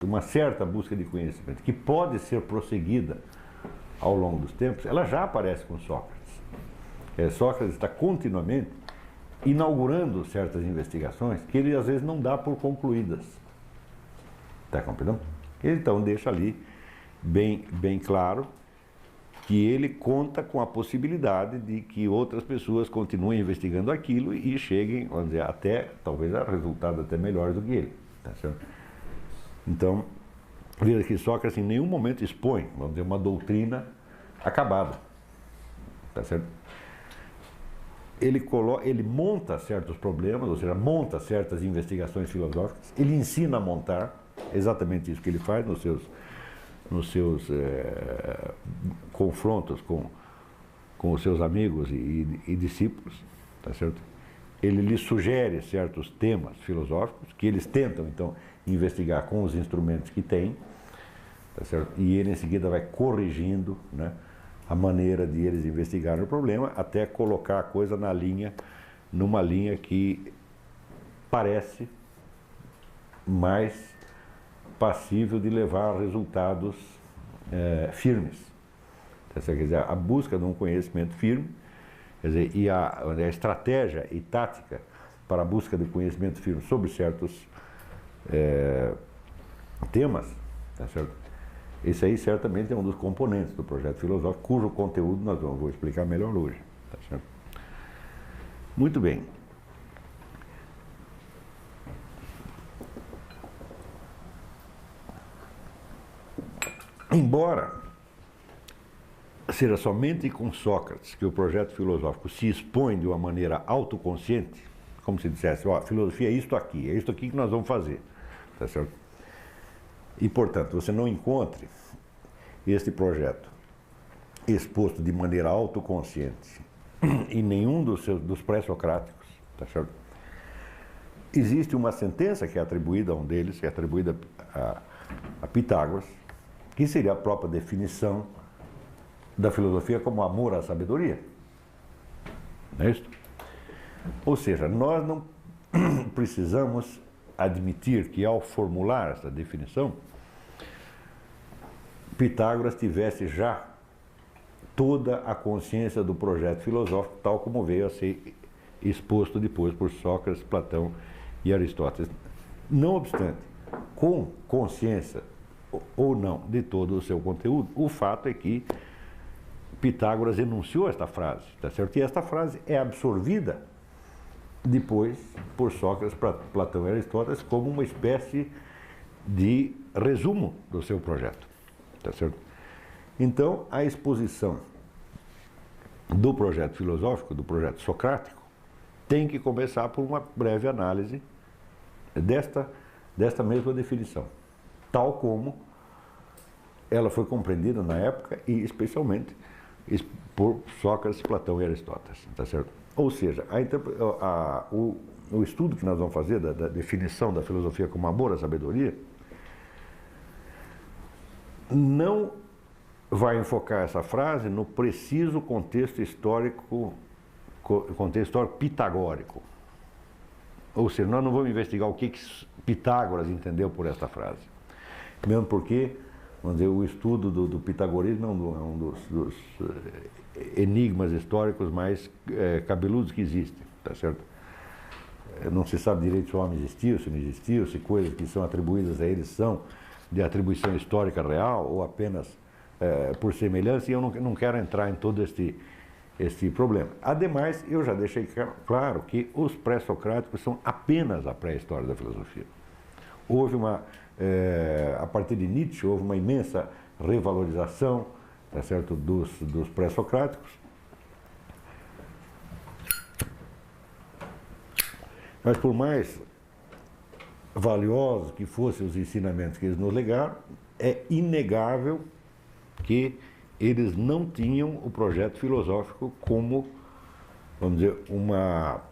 uma certa busca de conhecimento, que pode ser prosseguida ao longo dos tempos, ela já aparece com Sócrates. Sócrates está continuamente inaugurando certas investigações que ele às vezes não dá por concluídas. Está compreendendo? Ele então deixa ali bem claro que ele conta com a possibilidade de que outras pessoas continuem investigando aquilo e cheguem, vamos dizer, até, talvez, a resultados até melhores do que ele. Tá certo? Então, veja que Sócrates em nenhum momento expõe, vamos dizer, uma doutrina acabada. Tá certo? Ele monta certos problemas, ou seja, monta certas investigações filosóficas, ele ensina a montar, exatamente isso que ele faz nos seus confrontos com os seus amigos e discípulos, tá certo? Ele lhes sugere certos temas filosóficos que eles tentam, então, investigar com os instrumentos que têm, tá certo? E ele, em seguida, vai corrigindo, né, a maneira de eles investigarem o problema até colocar a coisa numa linha que parece mais passível de levar a resultados firmes. Quer dizer, a busca de um conhecimento firme, quer dizer, e a estratégia e tática para a busca de conhecimento firme sobre certos temas, tá certo? Esse aí certamente é um dos componentes do projeto filosófico, cujo conteúdo vou explicar melhor hoje. Tá certo? Muito bem. Embora seja somente com Sócrates que o projeto filosófico se expõe de uma maneira autoconsciente, como se dissesse, ó, a filosofia é isto aqui que nós vamos fazer, tá certo? E, portanto, você não encontre este projeto exposto de maneira autoconsciente em nenhum dos pré-socráticos, tá certo? Existe uma sentença que é atribuída a um deles, que é atribuída a Pitágoras, que seria a própria definição da filosofia como amor à sabedoria. Não é isso? Ou seja, nós não precisamos admitir que, ao formular essa definição, Pitágoras tivesse já toda a consciência do projeto filosófico, tal como veio a ser exposto depois por Sócrates, Platão e Aristóteles. Não obstante, com consciência ou não de todo o seu conteúdo, o fato é que Pitágoras enunciou esta frase, tá certo? E esta frase é absorvida depois por Sócrates, Platão e Aristóteles como uma espécie de resumo do seu projeto, tá certo? Então, a exposição do projeto filosófico, do projeto socrático, tem que começar por uma breve análise desta mesma definição, tal como ela foi compreendida na época e especialmente por Sócrates, Platão e Aristóteles, tá certo? Ou seja, o estudo que nós vamos fazer da definição da filosofia como amor à sabedoria não vai enfocar essa frase no preciso contexto histórico pitagórico. Ou seja, nós não vamos investigar o que Pitágoras entendeu por esta frase. Mesmo porque, vamos dizer, o estudo do pitagorismo é um dos enigmas históricos mais cabeludos que existem, tá certo? Não se sabe direito se o homem existiu, se não existiu, se coisas que são atribuídas a ele são de atribuição histórica real ou apenas por semelhança, e eu não quero entrar em todo este problema. Ademais, eu já deixei claro que os pré-socráticos são apenas a pré-história da filosofia. Houve a partir de Nietzsche, houve uma imensa revalorização, tá certo, dos pré-socráticos. Mas por mais valiosos que fossem os ensinamentos que eles nos legaram, é inegável que eles não tinham o projeto filosófico como, vamos dizer,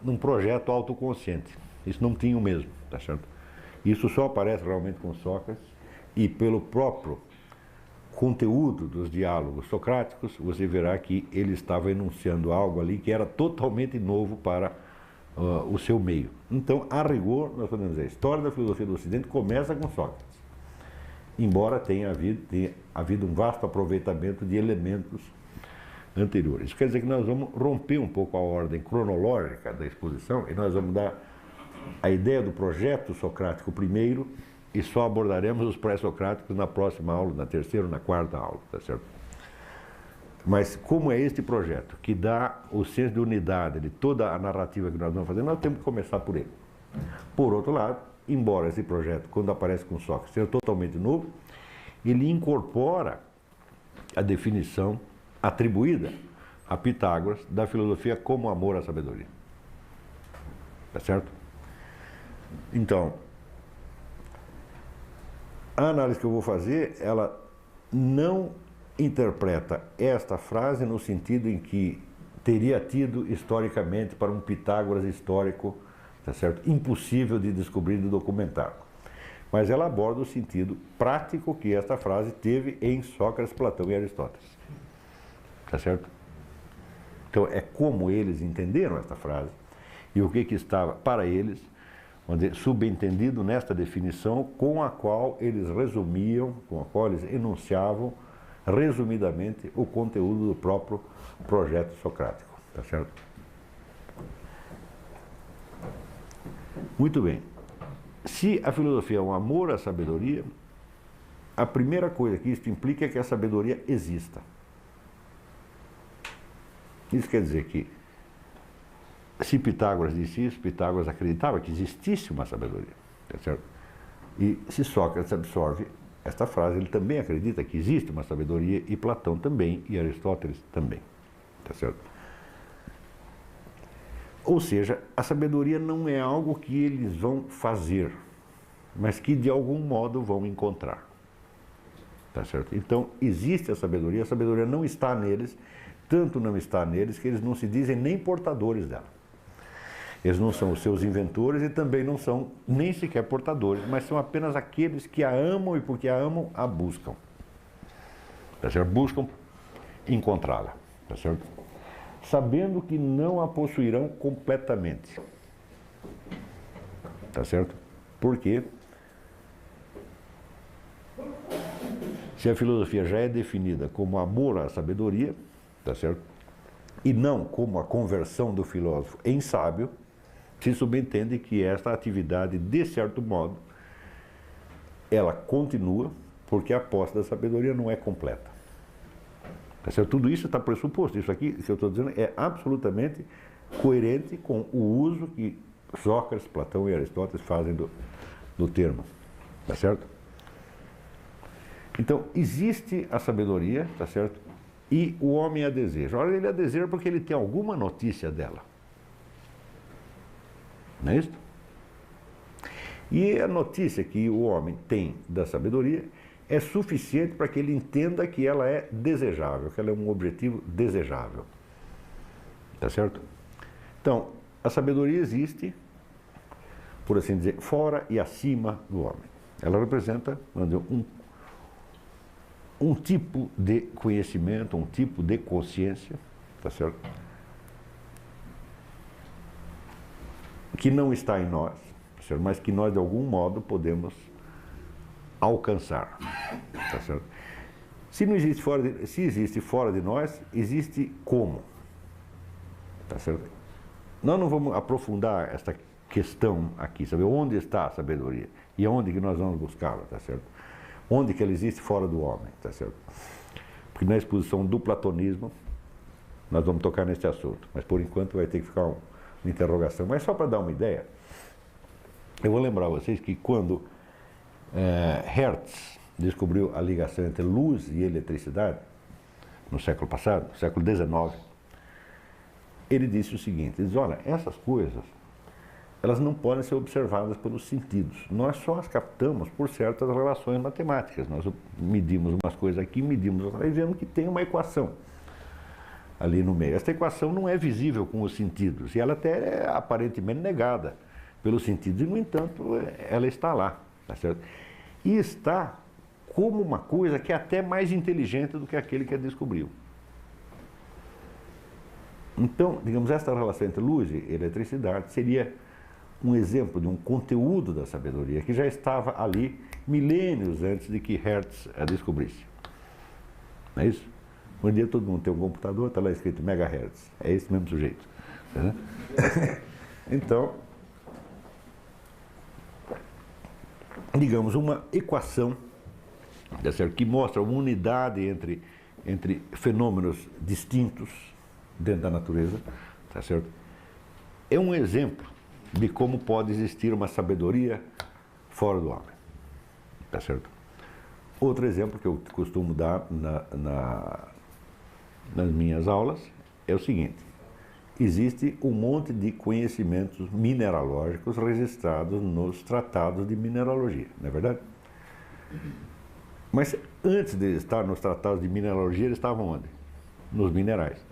um projeto autoconsciente. Isso não tinham mesmo, tá certo? Isso só aparece realmente com Sócrates, e pelo próprio conteúdo dos diálogos socráticos, você verá que ele estava enunciando algo ali que era totalmente novo para o seu meio. Então, a rigor, nós podemos dizer, a história da filosofia do Ocidente começa com Sócrates. embora tenha havido um vasto aproveitamento de elementos anteriores. Isso quer dizer que nós vamos romper um pouco a ordem cronológica da exposição e nós vamos dar a ideia do projeto socrático primeiro e só abordaremos os pré-socráticos na próxima aula, na terceira ou na quarta aula, tá certo? Mas como é este projeto que dá o senso de unidade de toda a narrativa que nós vamos fazer, nós temos que começar por ele. Por outro lado, embora esse projeto, quando aparece com Sócrates, seja totalmente novo, ele incorpora a definição atribuída a Pitágoras da filosofia como amor à sabedoria. Tá certo? Então, a análise que eu vou fazer, ela não interpreta esta frase no sentido em que teria tido historicamente para um Pitágoras histórico, tá certo? Impossível de descobrir e de documentar. Mas ela aborda o sentido prático que esta frase teve em Sócrates, Platão e Aristóteles. Tá certo? Então é como eles entenderam esta frase e o que estava para eles subentendido nesta definição com a qual eles resumiam, com a qual eles enunciavam resumidamente o conteúdo do próprio projeto socrático. Tá certo? Muito bem. Se a filosofia é um amor à sabedoria, a primeira coisa que isso implica é que a sabedoria exista. Isso quer dizer que, se Pitágoras disse isso, Pitágoras acreditava que existisse uma sabedoria. Tá certo? E se Sócrates absorve esta frase, ele também acredita que existe uma sabedoria, e Platão também, e Aristóteles também. Tá certo? Ou seja, a sabedoria não é algo que eles vão fazer, mas que de algum modo vão encontrar. Tá certo? Então, existe a sabedoria não está neles, tanto não está neles que eles não se dizem nem portadores dela. Eles não são os seus inventores e também não são nem sequer portadores, mas são apenas aqueles que a amam e porque a amam, a buscam. Tá certo? Buscam encontrá-la. Tá certo? Sabendo que não a possuirão completamente. Tá certo? Por quê? Se a filosofia já é definida como amor à sabedoria, tá certo? E não como a conversão do filósofo em sábio, se subentende que esta atividade, de certo modo, ela continua porque a posse da sabedoria não é completa. Tá certo? Tudo isso está pressuposto. Isso aqui que eu estou dizendo é absolutamente coerente com o uso que Sócrates, Platão e Aristóteles fazem do termo. Tá certo? Então, existe a sabedoria, tá certo? E o homem a deseja. Ora, ele a deseja porque ele tem alguma notícia dela. Não é isso? E a notícia que o homem tem da sabedoria é suficiente para que ele entenda que ela é desejável, que ela é um objetivo desejável. Tá certo? Então, a sabedoria existe, por assim dizer, fora e acima do homem. Ela representa, vamos dizer, um tipo de conhecimento, um tipo de consciência, tá certo? Que não está em nós, tá certo? Mas que nós de algum modo podemos alcançar, tá certo? Se não existe se existe fora de nós, existe como, tá certo? Nós não vamos aprofundar esta questão aqui, saber onde está a sabedoria e aonde que nós vamos buscá-la, tá certo? Onde que ela existe fora do homem, tá certo? Porque na exposição do platonismo nós vamos tocar nesse assunto, mas por enquanto vai ter que ficar uma interrogação. Mas só para dar uma ideia, eu vou lembrar vocês que quando Hertz descobriu a ligação entre luz e eletricidade, no século passado, no século XIX, ele disse o seguinte, ele diz, olha, essas coisas, elas não podem ser observadas pelos sentidos. Nós só as captamos por certas relações matemáticas. Nós medimos umas coisas aqui, medimos outras, e vemos que tem uma equação ali no meio. Esta equação não é visível com os sentidos, e ela até é aparentemente negada pelos sentidos, e no entanto ela está lá, tá certo? E está como uma coisa que é até mais inteligente do que aquele que a descobriu. Então, digamos, esta relação entre luz e eletricidade seria um exemplo de um conteúdo da sabedoria que já estava ali milênios antes de que Hertz a descobrisse. Não é isso? Um dia todo mundo tem um computador, está lá escrito megahertz. É esse mesmo sujeito. Né? Então, digamos, uma equação, tá certo? Que mostra uma unidade entre fenômenos distintos dentro da natureza, tá certo? É um exemplo de como pode existir uma sabedoria fora do homem, tá certo? Outro exemplo que eu costumo dar nas minhas aulas é o seguinte: existe um monte de conhecimentos mineralógicos registrados nos tratados de mineralogia, não é verdade? Mas antes de estar nos tratados de mineralogia, eles estavam onde? Nos minerais.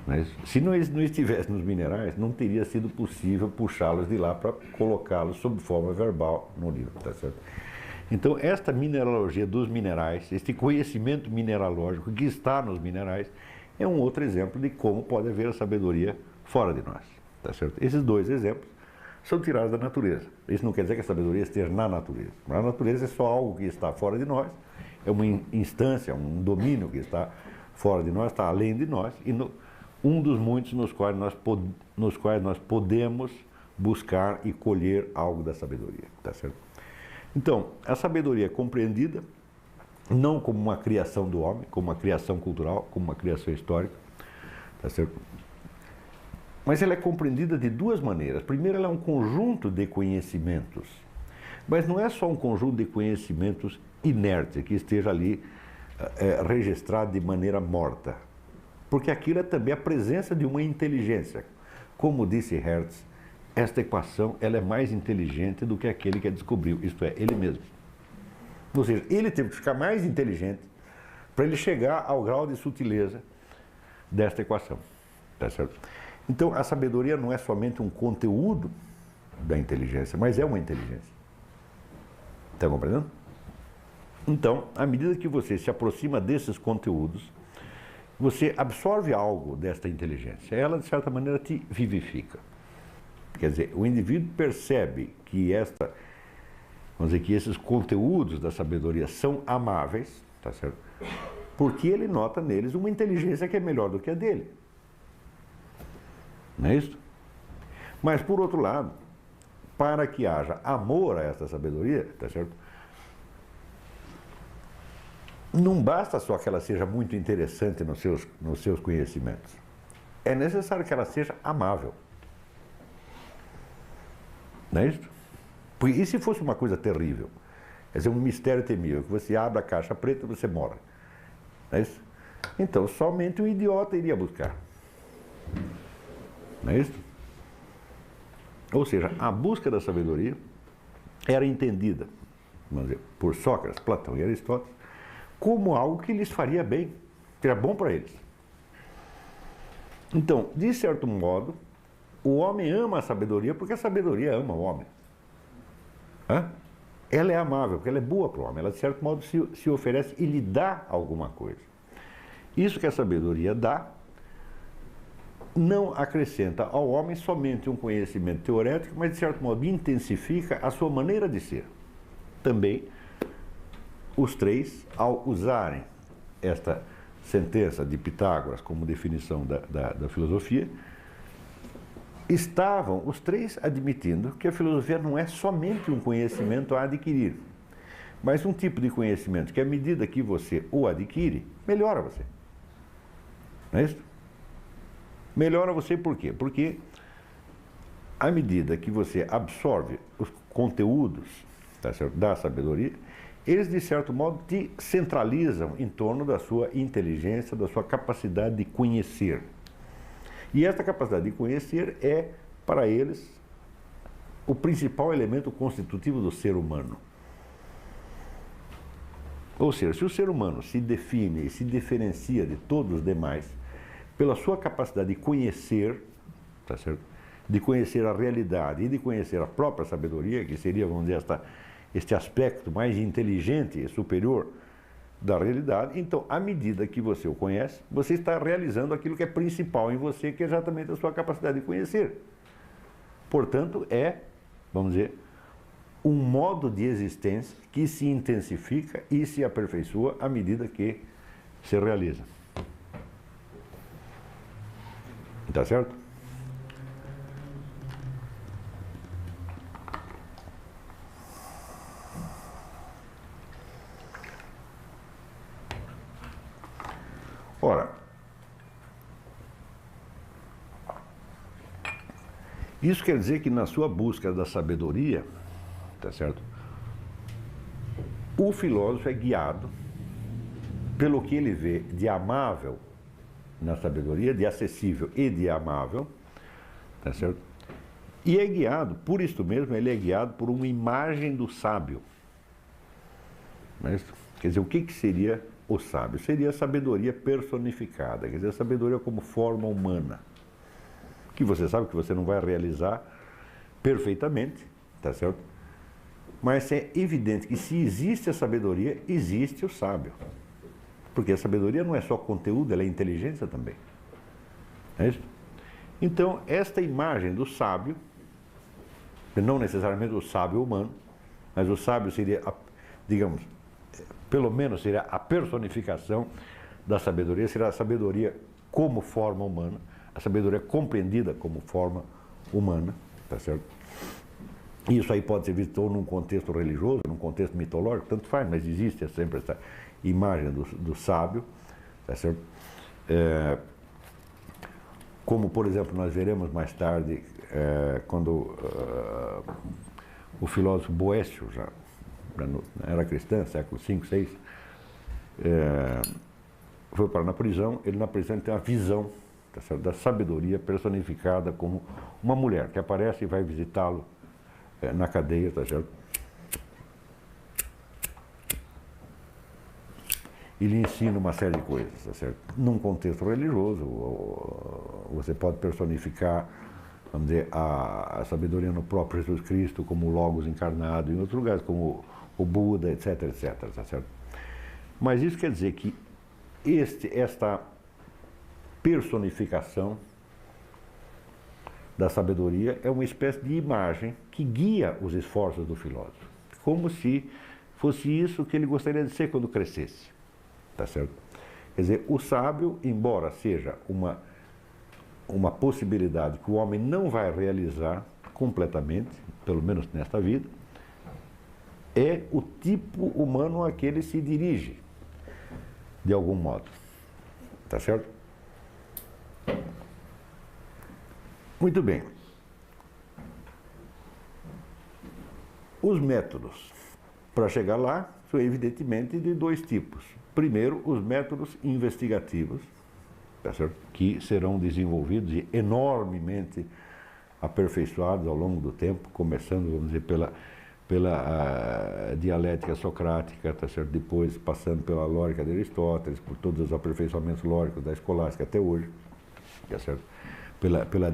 Mas se não estivesse nos minerais, não teria sido possível puxá-los de lá para colocá-los sob forma verbal no livro, tá certo? Então, esta mineralogia dos minerais, este conhecimento mineralógico que está nos minerais, é um outro exemplo de como pode haver a sabedoria fora de nós, tá certo? Esses dois exemplos são tirados da natureza. Isso não quer dizer que a sabedoria esteja na natureza. Na natureza é só algo que está fora de nós, é uma instância, um domínio que está fora de nós, está além de nós, e um dos muitos nos quais nós podemos buscar e colher algo da sabedoria, tá certo? Então, a sabedoria é compreendida não como uma criação do homem, como uma criação cultural, como uma criação histórica, tá certo? Mas ela é compreendida de duas maneiras. Primeiro, ela é um conjunto de conhecimentos, mas não é só um conjunto de conhecimentos inerte, que esteja ali registrado de maneira morta, porque aquilo é também a presença de uma inteligência. Como disse Hertz, esta equação ela é mais inteligente do que aquele que a descobriu, isto é, ele mesmo. Ou seja, ele teve que ficar mais inteligente para ele chegar ao grau de sutileza desta equação, tá certo? Então, a sabedoria não é somente um conteúdo da inteligência, mas é uma inteligência. Está compreendendo? Então, à medida que você se aproxima desses conteúdos, você absorve algo desta inteligência. Ela, de certa maneira, te vivifica. Quer dizer, o indivíduo percebe que vamos dizer, que esses conteúdos da sabedoria são amáveis, tá certo? Porque ele nota neles uma inteligência que é melhor do que a dele. Não é isso? Mas, por outro lado, para que haja amor a essa sabedoria, tá certo? Não basta só que ela seja muito interessante nos seus conhecimentos. É necessário que ela seja amável. Não é isso? E se fosse uma coisa terrível? Quer dizer, um mistério temível, que você abre a caixa preta e você morre. Não é isso? Então, somente um idiota iria buscar. Não é isso? Ou seja, a busca da sabedoria era entendida, vamos dizer, por Sócrates, Platão e Aristóteles, como algo que lhes faria bem, que era bom para eles. Então, de certo modo, o homem ama a sabedoria porque a sabedoria ama o homem. Ela é amável, porque ela é boa para o homem, ela de certo modo se oferece e lhe dá alguma coisa. Isso que a sabedoria dá não acrescenta ao homem somente um conhecimento teorético, mas de certo modo intensifica a sua maneira de ser. Também os três, ao usarem esta sentença de Pitágoras como definição da filosofia, estavam os três admitindo que a filosofia não é somente um conhecimento a adquirir, mas um tipo de conhecimento que, à medida que você o adquire, melhora você. Não é isso? Melhora você por quê? Porque, à medida que você absorve os conteúdos, tá certo, da sabedoria, eles, de certo modo, te centralizam em torno da sua inteligência, da sua capacidade de conhecer. E esta capacidade de conhecer é, para eles, o principal elemento constitutivo do ser humano. Ou seja, se o ser humano se define e se diferencia de todos os demais pela sua capacidade de conhecer, tá certo? De conhecer a realidade e de conhecer a própria sabedoria, que seria, vamos dizer, este aspecto mais inteligente e superior da realidade, então, à medida que você o conhece, você está realizando aquilo que é principal em você, que é exatamente a sua capacidade de conhecer. Portanto, vamos dizer, um modo de existência que se intensifica e se aperfeiçoa à medida que se realiza. Tá certo? Ora, isso quer dizer que na sua busca da sabedoria, tá certo? O filósofo é guiado pelo que ele vê de amável na sabedoria, de acessível e de amável, tá certo? E é guiado, por isto mesmo, ele é guiado por uma imagem do sábio. Mas, quer dizer, o que seria o sábio? Seria a sabedoria personificada, quer dizer, a sabedoria como forma humana, que você sabe que você não vai realizar perfeitamente, tá certo? Mas é evidente que se existe a sabedoria, existe o sábio. Porque a sabedoria não é só conteúdo, ela é inteligência também. É isso? Então, esta imagem do sábio, não necessariamente o sábio humano, mas o sábio seria, digamos, pelo menos seria a personificação da sabedoria, seria a sabedoria como forma humana, a sabedoria compreendida como forma humana, tá certo? Isso aí pode ser visto ou num contexto religioso, num contexto mitológico, tanto faz, mas existe sempre essa imagem do sábio, tá certo? Como, por exemplo, nós veremos mais tarde, quando o filósofo Boécio, já era cristão, século V, VI, foi parar na prisão. Ele na prisão tem uma visão, tá certo, da sabedoria personificada como uma mulher que aparece e vai visitá-lo na cadeia, tá certo? E lhe ensina uma série de coisas, tá certo? Num contexto religioso, você pode personificar, vamos dizer, a sabedoria no próprio Jesus Cristo, como o Logos encarnado, em outros lugares, como o Buda, etc, etc, tá certo? Mas isso quer dizer que esta personificação da sabedoria é uma espécie de imagem que guia os esforços do filósofo, como se fosse isso que ele gostaria de ser quando crescesse, tá certo? Quer dizer, o sábio, embora seja uma possibilidade que o homem não vai realizar completamente, pelo menos nesta vida, é o tipo humano a que ele se dirige, de algum modo, tá certo? Muito bem. Os métodos para chegar lá são evidentemente de dois tipos. Primeiro, os métodos investigativos, tá certo? Que serão desenvolvidos e enormemente aperfeiçoados ao longo do tempo, começando, vamos dizer, pela dialética socrática, tá certo? Depois passando pela lógica de Aristóteles, por todos os aperfeiçoamentos lógicos da escolástica até hoje, tá certo? Pela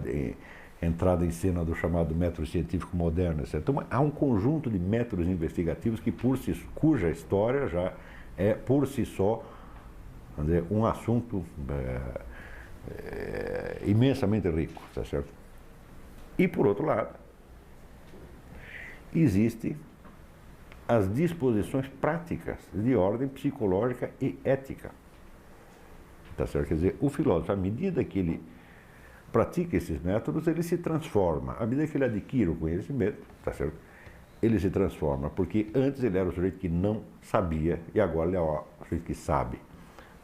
entrada em cena do chamado método científico moderno, etc. Então, há um conjunto de métodos investigativos cuja história já é, por si só, vamos dizer, um assunto imensamente rico, tá certo? E, por outro lado, existem as disposições práticas de ordem psicológica e ética, tá certo? Quer dizer, o filósofo, à medida que ele pratica esses métodos, ele se transforma. À medida que ele adquire o conhecimento, tá certo? Ele se transforma, porque antes ele era o sujeito que não sabia e agora ele é o sujeito que sabe,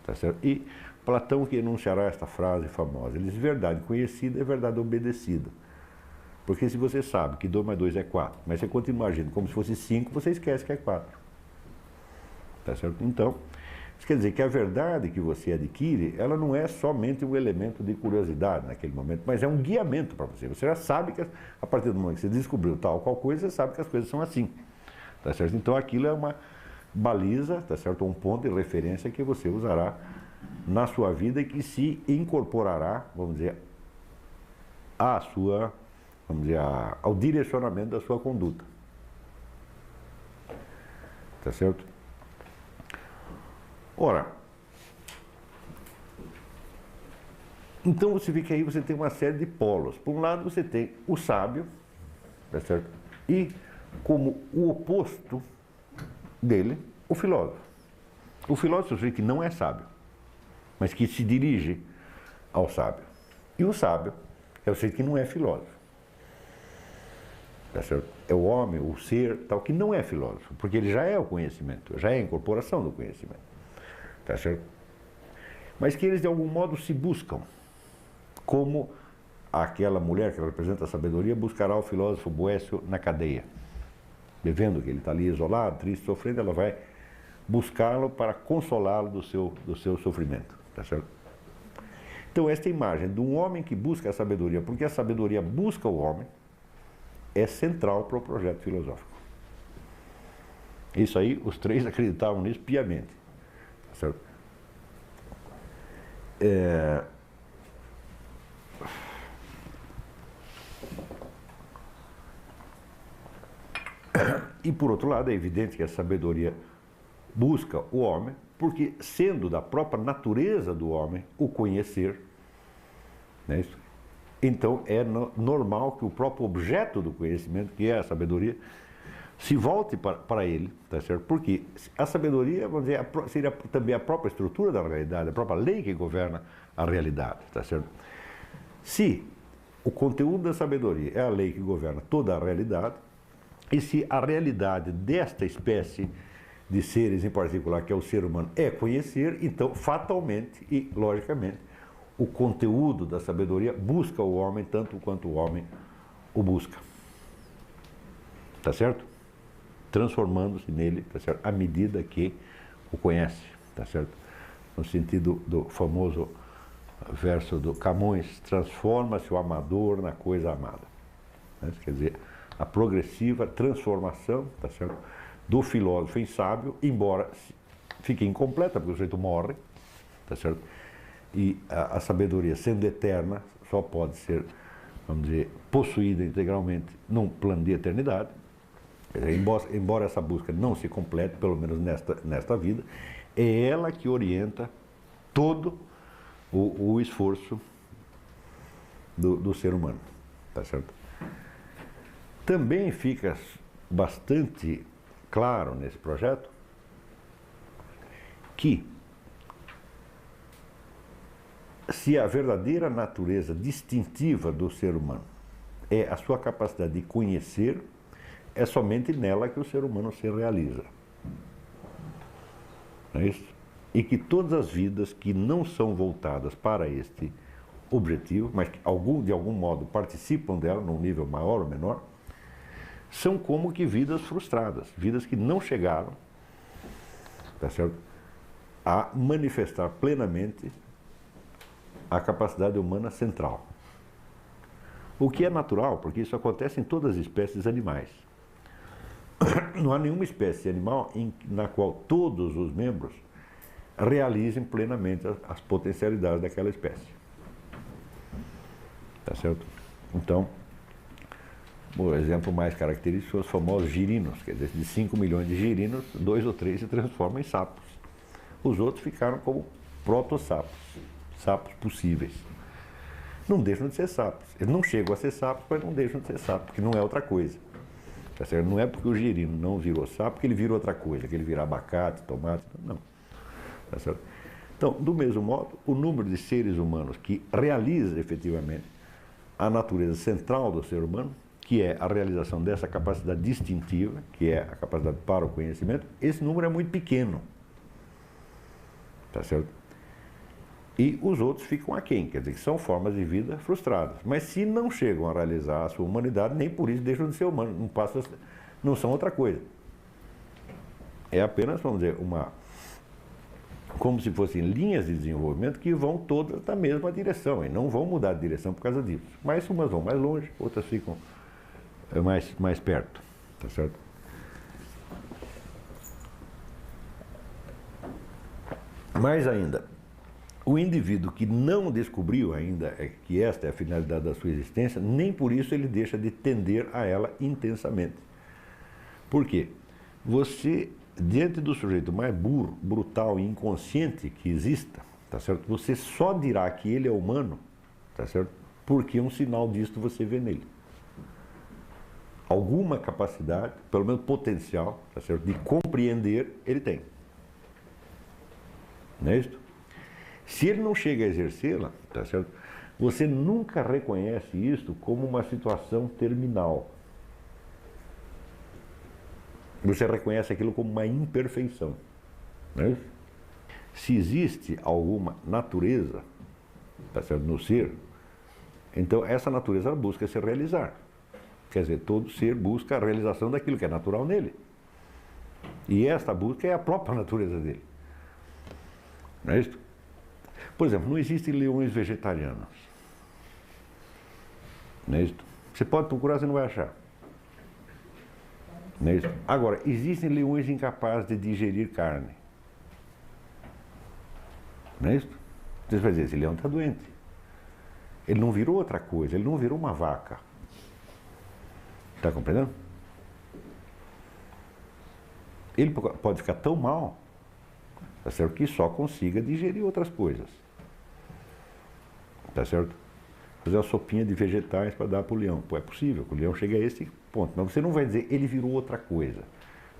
tá certo? E Platão que enunciará esta frase famosa, ele diz: verdade conhecida é verdade obedecida. Porque se você sabe que 2 mais 2 é 4, mas você continua agindo como se fosse 5, você esquece que é 4. Tá certo? Então, isso quer dizer que a verdade que você adquire, ela não é somente um elemento de curiosidade naquele momento, mas é um guiamento para você. Você já sabe que, a partir do momento que você descobriu tal qual coisa, você sabe que as coisas são assim. Tá certo? Então, aquilo é uma baliza, tá certo? Um ponto de referência que você usará na sua vida e que se incorporará, vamos dizer, à sua, vamos dizer, ao direcionamento da sua conduta. Tá certo? Ora, então você vê que aí você tem uma série de polos. Por um lado você tem o sábio, tá certo? E como o oposto dele, o filósofo. O filósofo é o sujeito que não é sábio, mas que se dirige ao sábio. E o sábio é o sujeito que não é filósofo. Tá certo? É o homem, o ser, tal, que não é filósofo, porque ele já é o conhecimento, já é a incorporação do conhecimento. Tá certo? Mas que eles de algum modo se buscam, como aquela mulher que representa a sabedoria buscará o filósofo Boécio na cadeia. Vendo que ele está ali isolado, triste, sofrendo, ela vai buscá-lo para consolá-lo do seu sofrimento. Tá certo? Então esta imagem de um homem que busca a sabedoria, porque a sabedoria busca o homem, é central para o projeto filosófico. Isso aí, os três acreditavam nisso piamente. Tá certo? E por outro lado, é evidente que a sabedoria busca o homem, porque sendo da própria natureza do homem o conhecer, não é isso? Então é normal que o próprio objeto do conhecimento, que é a sabedoria, se volte para ele, tá certo? Porque a sabedoria, vamos dizer, seria também a própria estrutura da realidade, a própria lei que governa a realidade, tá certo? Se o conteúdo da sabedoria é a lei que governa toda a realidade, e se a realidade desta espécie de seres em particular, que é o ser humano, é conhecer, então fatalmente e logicamente o conteúdo da sabedoria busca o homem tanto quanto o homem o busca. Tá certo? Transformando-se nele, tá certo? À medida que o conhece, tá certo? No sentido do famoso verso do Camões, transforma-se o amador na coisa amada. Né? Quer dizer, a progressiva transformação, tá certo? Do filósofo em sábio, embora fique incompleta, porque o sujeito morre, tá certo? E a sabedoria, sendo eterna, só pode ser, vamos dizer, possuída integralmente num plano de eternidade. Quer dizer, embora essa busca não se complete, pelo menos nesta vida, é ela que orienta todo o esforço do ser humano, tá certo? Também fica bastante claro nesse projeto que se a verdadeira natureza distintiva do ser humano é a sua capacidade de conhecer, é somente nela que o ser humano se realiza. Não é isso? E que todas as vidas que não são voltadas para este objetivo, mas que de algum modo participam dela, num nível maior ou menor, são como que vidas frustradas, vidas que não chegaram, tá certo, a manifestar plenamente a capacidade humana central. O que é natural, porque isso acontece em todas as espécies animais. Não há nenhuma espécie animal na qual todos os membros realizem plenamente as potencialidades daquela espécie. Tá certo? Então, o exemplo mais característico são os famosos girinos, quer dizer, de 5 milhões de girinos, 2 ou 3 se transformam em sapos. Os outros ficaram como proto-sapos, sapos possíveis. Não deixam de ser sapos. Eles não chegam a ser sapos, mas não deixam de ser sapos, porque não é outra coisa. Tá certo? Não é porque o girino não virou sapo que ele vira outra coisa, que ele vira abacate, tomate, não. Tá certo? Então, do mesmo modo, o número de seres humanos que realiza efetivamente a natureza central do ser humano, que é a realização dessa capacidade distintiva, que é a capacidade para o conhecimento, esse número é muito pequeno. Tá certo? E os outros ficam aquém, quer dizer, que são formas de vida frustradas. Mas se não chegam a realizar a sua humanidade, nem por isso deixam de ser humanos, não são outra coisa. É apenas, vamos dizer, como se fossem linhas de desenvolvimento que vão todas na mesma direção, e não vão mudar de direção por causa disso. Mas umas vão mais longe, outras ficam mais perto, tá certo? Mais ainda, o indivíduo que não descobriu ainda que esta é a finalidade da sua existência, nem por isso ele deixa de tender a ela intensamente. Por quê? Você, diante do sujeito mais burro, brutal e inconsciente que exista, tá certo? Você só dirá que ele é humano, tá certo? Porque um sinal disto você vê nele. alguma capacidade, pelo menos potencial, tá certo? De compreender, ele tem. Não é isso? Se ele não chega a exercê-la, tá certo? Você nunca reconhece isto como uma situação terminal. Você reconhece aquilo como uma imperfeição. Não é isso? Se existe alguma natureza, tá certo, no ser, então essa natureza busca se realizar. Quer dizer, todo ser busca a realização daquilo que é natural nele. E esta busca é a própria natureza dele. Não é isso? Por exemplo, não existem leões vegetarianos. Não é isso? Você pode procurar, você não vai achar. Não é isso? Agora, existem leões incapazes de digerir carne. Não é isso? Você vai dizer, esse leão está doente. Ele não virou outra coisa, ele não virou uma vaca. Está compreendendo? Ele pode ficar tão mal, tá certo, que só consiga digerir outras coisas. Tá certo? Fazer uma sopinha de vegetais para dar para o leão. Pô, é possível, o leão chega a esse ponto. Mas você não vai dizer, ele virou outra coisa.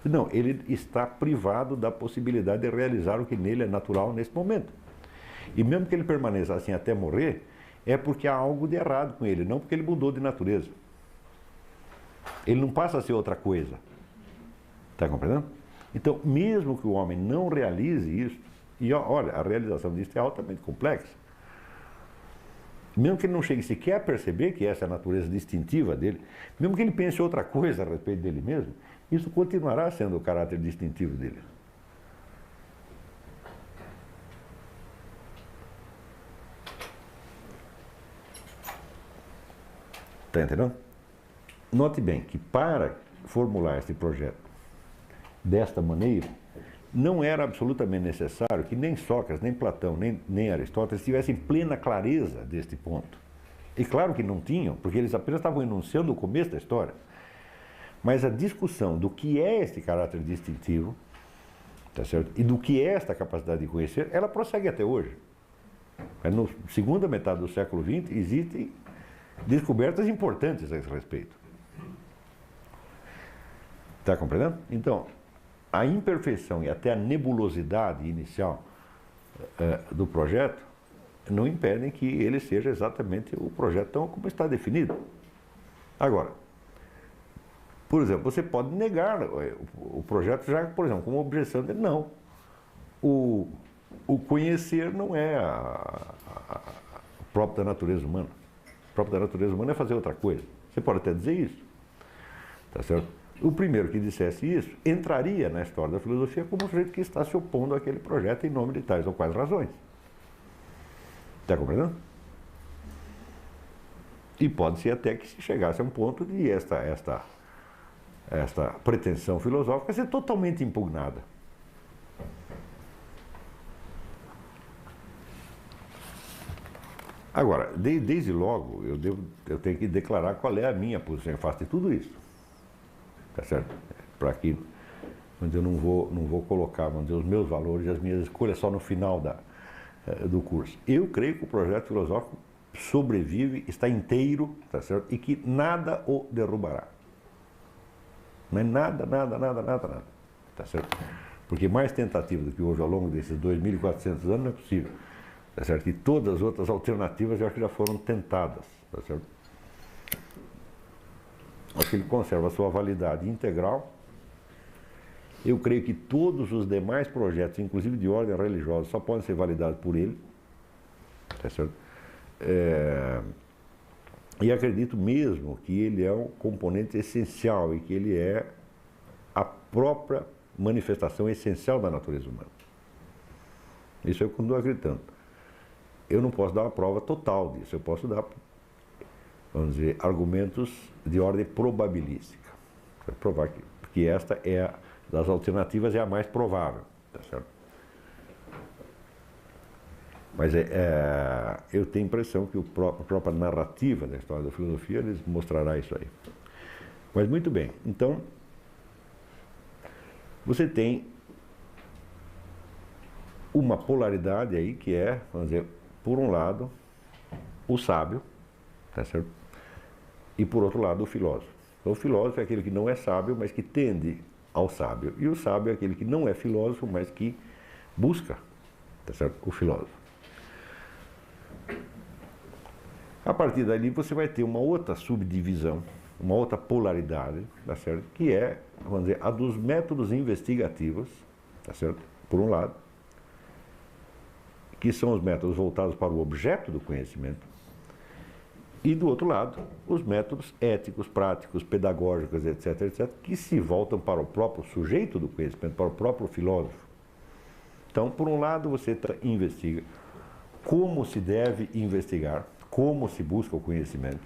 Não, ele está privado da possibilidade de realizar o que nele é natural nesse momento. E mesmo que ele permaneça assim até morrer, é porque há algo de errado com ele, não porque ele mudou de natureza. Ele não passa a ser outra coisa. Está compreendendo? Então, mesmo que o homem não realize isso, e olha, a realização disso é altamente complexa, mesmo que ele não chegue sequer a perceber que essa é a natureza distintiva dele, mesmo que ele pense outra coisa a respeito dele mesmo, isso continuará sendo o caráter distintivo dele. Está entendendo? Note bem que para formular este projeto desta maneira, não era absolutamente necessário que nem Sócrates, nem Platão, nem Aristóteles tivessem plena clareza deste ponto. E claro que não tinham, porque eles apenas estavam enunciando o começo da história. Mas a discussão do que é este caráter distintivo, tá certo? E do que é esta capacidade de conhecer, ela prossegue até hoje. Na segunda metade do século XX existem descobertas importantes a esse respeito. Está compreendendo? Então, a imperfeição e até a nebulosidade inicial do projeto não impedem que ele seja exatamente o projeto tão como está definido. Agora, por exemplo, você pode negar o projeto já, por exemplo, com uma objeção de não. O conhecer não é próprio da natureza humana. O próprio da natureza humana é fazer outra coisa. Você pode até dizer isso. Tá certo? O primeiro que dissesse isso entraria na história da filosofia como um sujeito que está se opondo àquele projeto em nome de tais ou quais razões. Está compreendendo? E pode ser até que se chegasse a um ponto de esta pretensão filosófica ser totalmente impugnada. Agora, desde logo, eu tenho que declarar qual é a minha posição em face de tudo isso. Tá certo? Para que eu não vou colocar, vamos dizer, os meus valores e as minhas escolhas só no final do curso. Eu creio que o projeto filosófico sobrevive, está inteiro, tá certo? E que nada o derrubará. Não é nada. Tá certo? Porque mais tentativa do que houve ao longo desses 2.400 anos não é possível. Tá certo? E todas as outras alternativas eu acho que já foram tentadas. Tá certo? Acho que ele conserva a sua validade integral. Eu creio que todos os demais projetos, inclusive de ordem religiosa, só podem ser validados por ele. Tá certo? E acredito mesmo que ele é um componente essencial e que ele é a própria manifestação essencial da natureza humana. Isso eu continuo acreditando. Eu não posso dar uma prova total disso, eu posso dar, vamos dizer, argumentos de ordem probabilística. Para provar que esta é, das alternativas, é a mais provável. Tá certo? Mas eu tenho a impressão que a própria narrativa da história da filosofia lhes mostrará isso aí. Mas muito bem, então, você tem uma polaridade aí que é, vamos dizer, por um lado, o sábio, tá certo? E por outro lado, o filósofo. O filósofo é aquele que não é sábio, mas que tende ao sábio. E o sábio é aquele que não é filósofo, mas que busca, tá certo? O filósofo. A partir dali você vai ter uma outra subdivisão, uma outra polaridade, tá certo? Que é, vamos dizer, a dos métodos investigativos, tá certo? Por um lado, que são os métodos voltados para o objeto do conhecimento, e do outro lado, os métodos éticos, práticos, pedagógicos, etc., etc., que se voltam para o próprio sujeito do conhecimento, para o próprio filósofo. Então, por um lado, você investiga como se deve investigar, como se busca o conhecimento,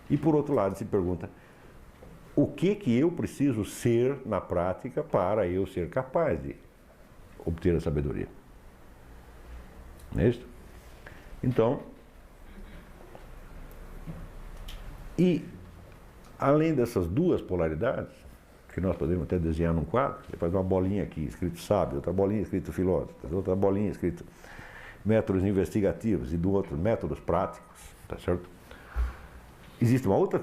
e por outro lado, se pergunta o que eu preciso ser na prática para eu ser capaz de obter a sabedoria. Não é isso? Então, e além dessas duas polaridades, que nós podemos até desenhar num quadro, você faz uma bolinha aqui escrito sábio, outra bolinha escrito filósofo, outra bolinha escrito métodos investigativos e do outro métodos práticos, tá certo? Existe uma outra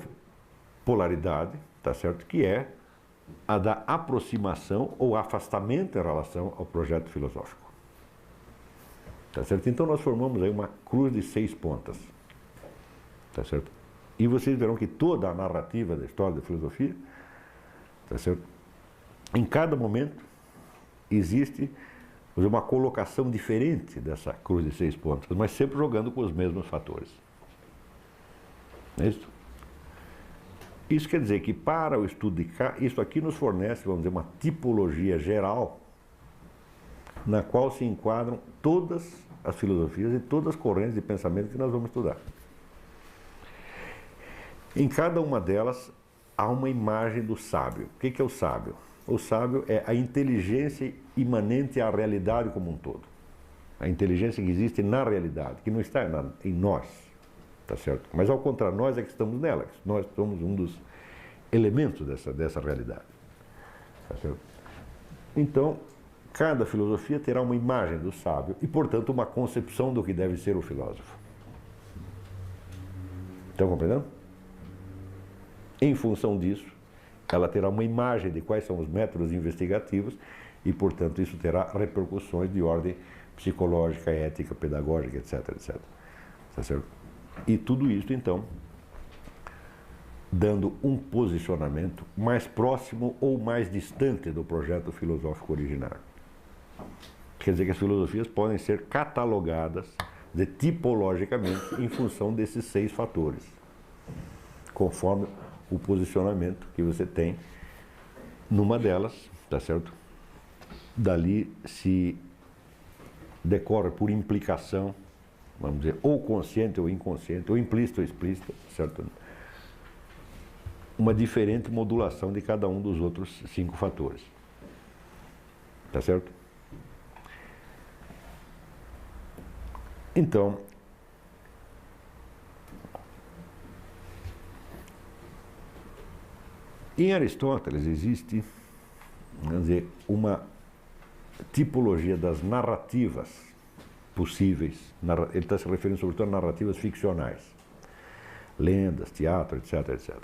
polaridade, tá certo, que é a da aproximação ou afastamento em relação ao projeto filosófico. Tá certo? Então nós formamos aí uma cruz de 6 pontas. Tá certo? E vocês verão que toda a narrativa da história da filosofia, tá certo? Em cada momento existe uma colocação diferente dessa cruz de 6 pontas, mas sempre jogando com os mesmos fatores. Não é isso? Isso quer dizer que para o estudo de isso aqui nos fornece, vamos dizer, uma tipologia geral na qual se enquadram todas as filosofias e todas as correntes de pensamento que nós vamos estudar. Em cada uma delas há uma imagem do sábio. O que é o sábio? O sábio é a inteligência imanente à realidade como um todo. A inteligência que existe na realidade, que não está em nós, tá certo? Mas ao contrário, nós é que estamos nela, nós somos um dos elementos dessa realidade, tá certo? Então, cada filosofia terá uma imagem do sábio e, portanto, uma concepção do que deve ser o filósofo. Estão compreendendo? Em função disso, ela terá uma imagem de quais são os métodos investigativos e, portanto, isso terá repercussões de ordem psicológica, ética, pedagógica, etc., etc. Tá certo? E tudo isso, então, dando um posicionamento mais próximo ou mais distante do projeto filosófico originário. Quer dizer que as filosofias podem ser catalogadas tipologicamente em função desses 6 fatores, conforme o posicionamento que você tem numa delas, tá certo? Dali se decorre por implicação, vamos dizer, ou consciente ou inconsciente, ou implícito ou explícito, certo? Uma diferente modulação de cada um dos outros 5 fatores. Tá certo? Então, em Aristóteles existe, vamos dizer, uma tipologia das narrativas possíveis. Ele está se referindo sobretudo a narrativas ficcionais, lendas, teatro, etc., etc.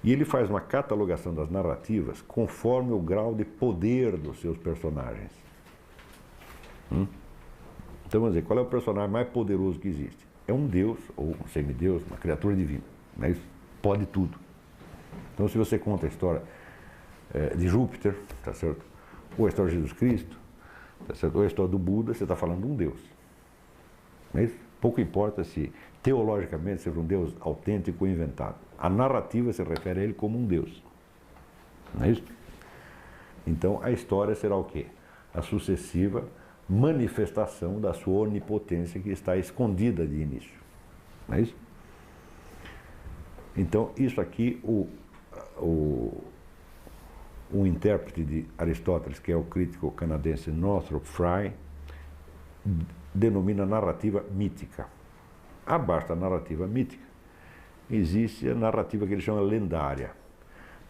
E ele faz uma catalogação das narrativas conforme o grau de poder dos seus personagens. Então, vamos dizer, qual é o personagem mais poderoso que existe? É um deus, ou um semideus, uma criatura divina. Não é isso? Pode tudo. Então, se você conta a história de Júpiter, tá certo? Ou a história de Jesus Cristo, tá certo? Ou a história do Buda, você está falando de um deus. Não é isso? Pouco importa se teologicamente seja um deus autêntico ou inventado. A narrativa se refere a ele como um deus. Não é isso? Então, a história será o quê? A sucessiva manifestação da sua onipotência que está escondida de início. Não é isso? Então, isso aqui, o intérprete de Aristóteles, que é o crítico canadense Northrop Frye, denomina narrativa mítica. Abaixo da narrativa mítica, existe a narrativa que ele chama lendária.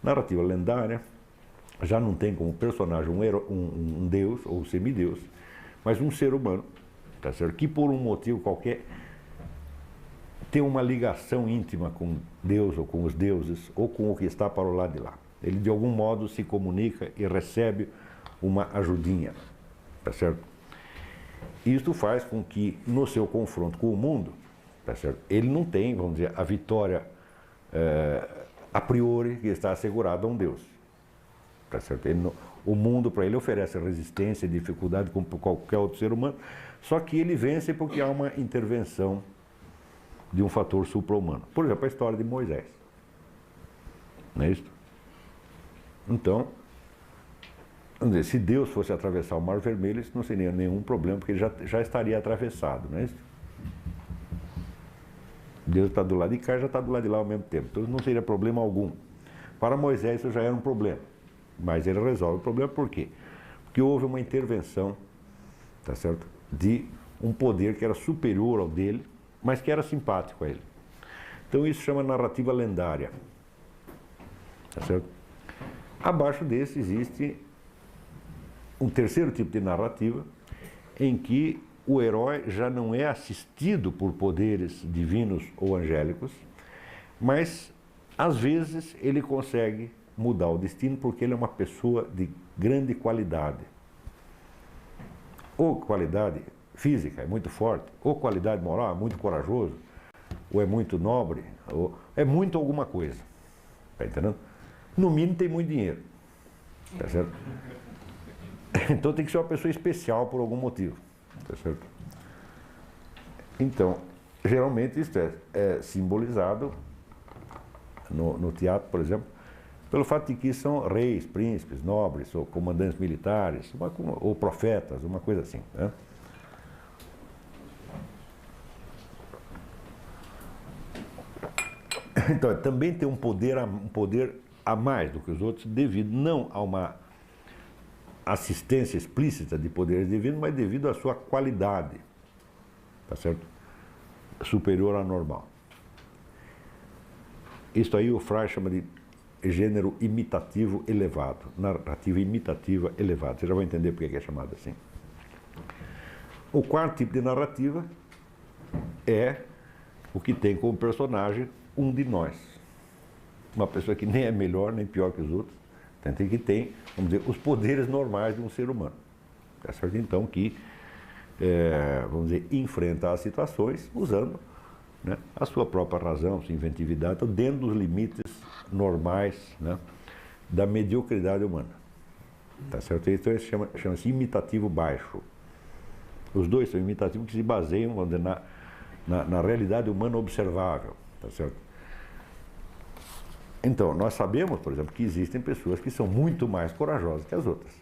Narrativa lendária já não tem como personagem um deus ou um semideus, mas um ser humano, tá certo? Que por um motivo qualquer tem uma ligação íntima com Deus ou com os deuses ou com o que está para o lado de lá. Ele de algum modo se comunica e recebe uma ajudinha, tá certo? Isto faz com que no seu confronto com o mundo, tá certo? Ele não tem, vamos dizer, a vitória a priori que está assegurada a um Deus, tá certo? O mundo para ele oferece resistência e dificuldade como qualquer outro ser humano, só que ele vence porque há uma intervenção de um fator supra-humano. Por exemplo, a história de Moisés. Não é isso? Então, vamos dizer, se Deus fosse atravessar o Mar Vermelho, isso não seria nenhum problema, porque ele já estaria atravessado, não é isso? Deus está do lado de cá e já está do lado de lá ao mesmo tempo. Então não seria problema algum. Para Moisés isso já era um problema. Mas ele resolve o problema por quê? Porque houve uma intervenção, tá certo? De um poder que era superior ao dele, mas que era simpático a ele. Então isso chama narrativa lendária. Tá certo? Abaixo desse existe um terceiro tipo de narrativa em que o herói já não é assistido por poderes divinos ou angélicos, mas às vezes ele consegue mudar o destino porque ele é uma pessoa de grande qualidade. Ou qualidade física, é muito forte, ou qualidade moral, é muito corajoso, ou é muito nobre, ou é muito alguma coisa. Está entendendo? No mínimo tem muito dinheiro. Tá certo? Então tem que ser uma pessoa especial por algum motivo. Tá certo? Então, geralmente isso é simbolizado no teatro, por exemplo, pelo fato de que são reis, príncipes, nobres, ou comandantes militares, ou profetas, uma coisa assim. Né? Então, também tem um poder a mais do que os outros, devido não a uma assistência explícita de poderes divinos, mas devido à sua qualidade, tá certo? Superior à normal. Isso aí o Frey chama de gênero imitativo elevado, narrativa imitativa elevada. Você já vai entender por que é chamado assim. O quarto tipo de narrativa é o que tem como personagem um de nós. Uma pessoa que nem é melhor nem pior que os outros, que tem, vamos dizer, os poderes normais de um ser humano. Tá certo? Então, que, vamos dizer, enfrenta as situações usando, né, a sua própria razão, sua inventividade, então, dentro dos limites normais, né, da mediocridade humana. Tá certo? Então, isso chama-se imitativo baixo. Os dois são imitativos que se baseiam, vamos dizer, na realidade humana observável. Tá certo? Então, nós sabemos, por exemplo, que existem pessoas que são muito mais corajosas que as outras.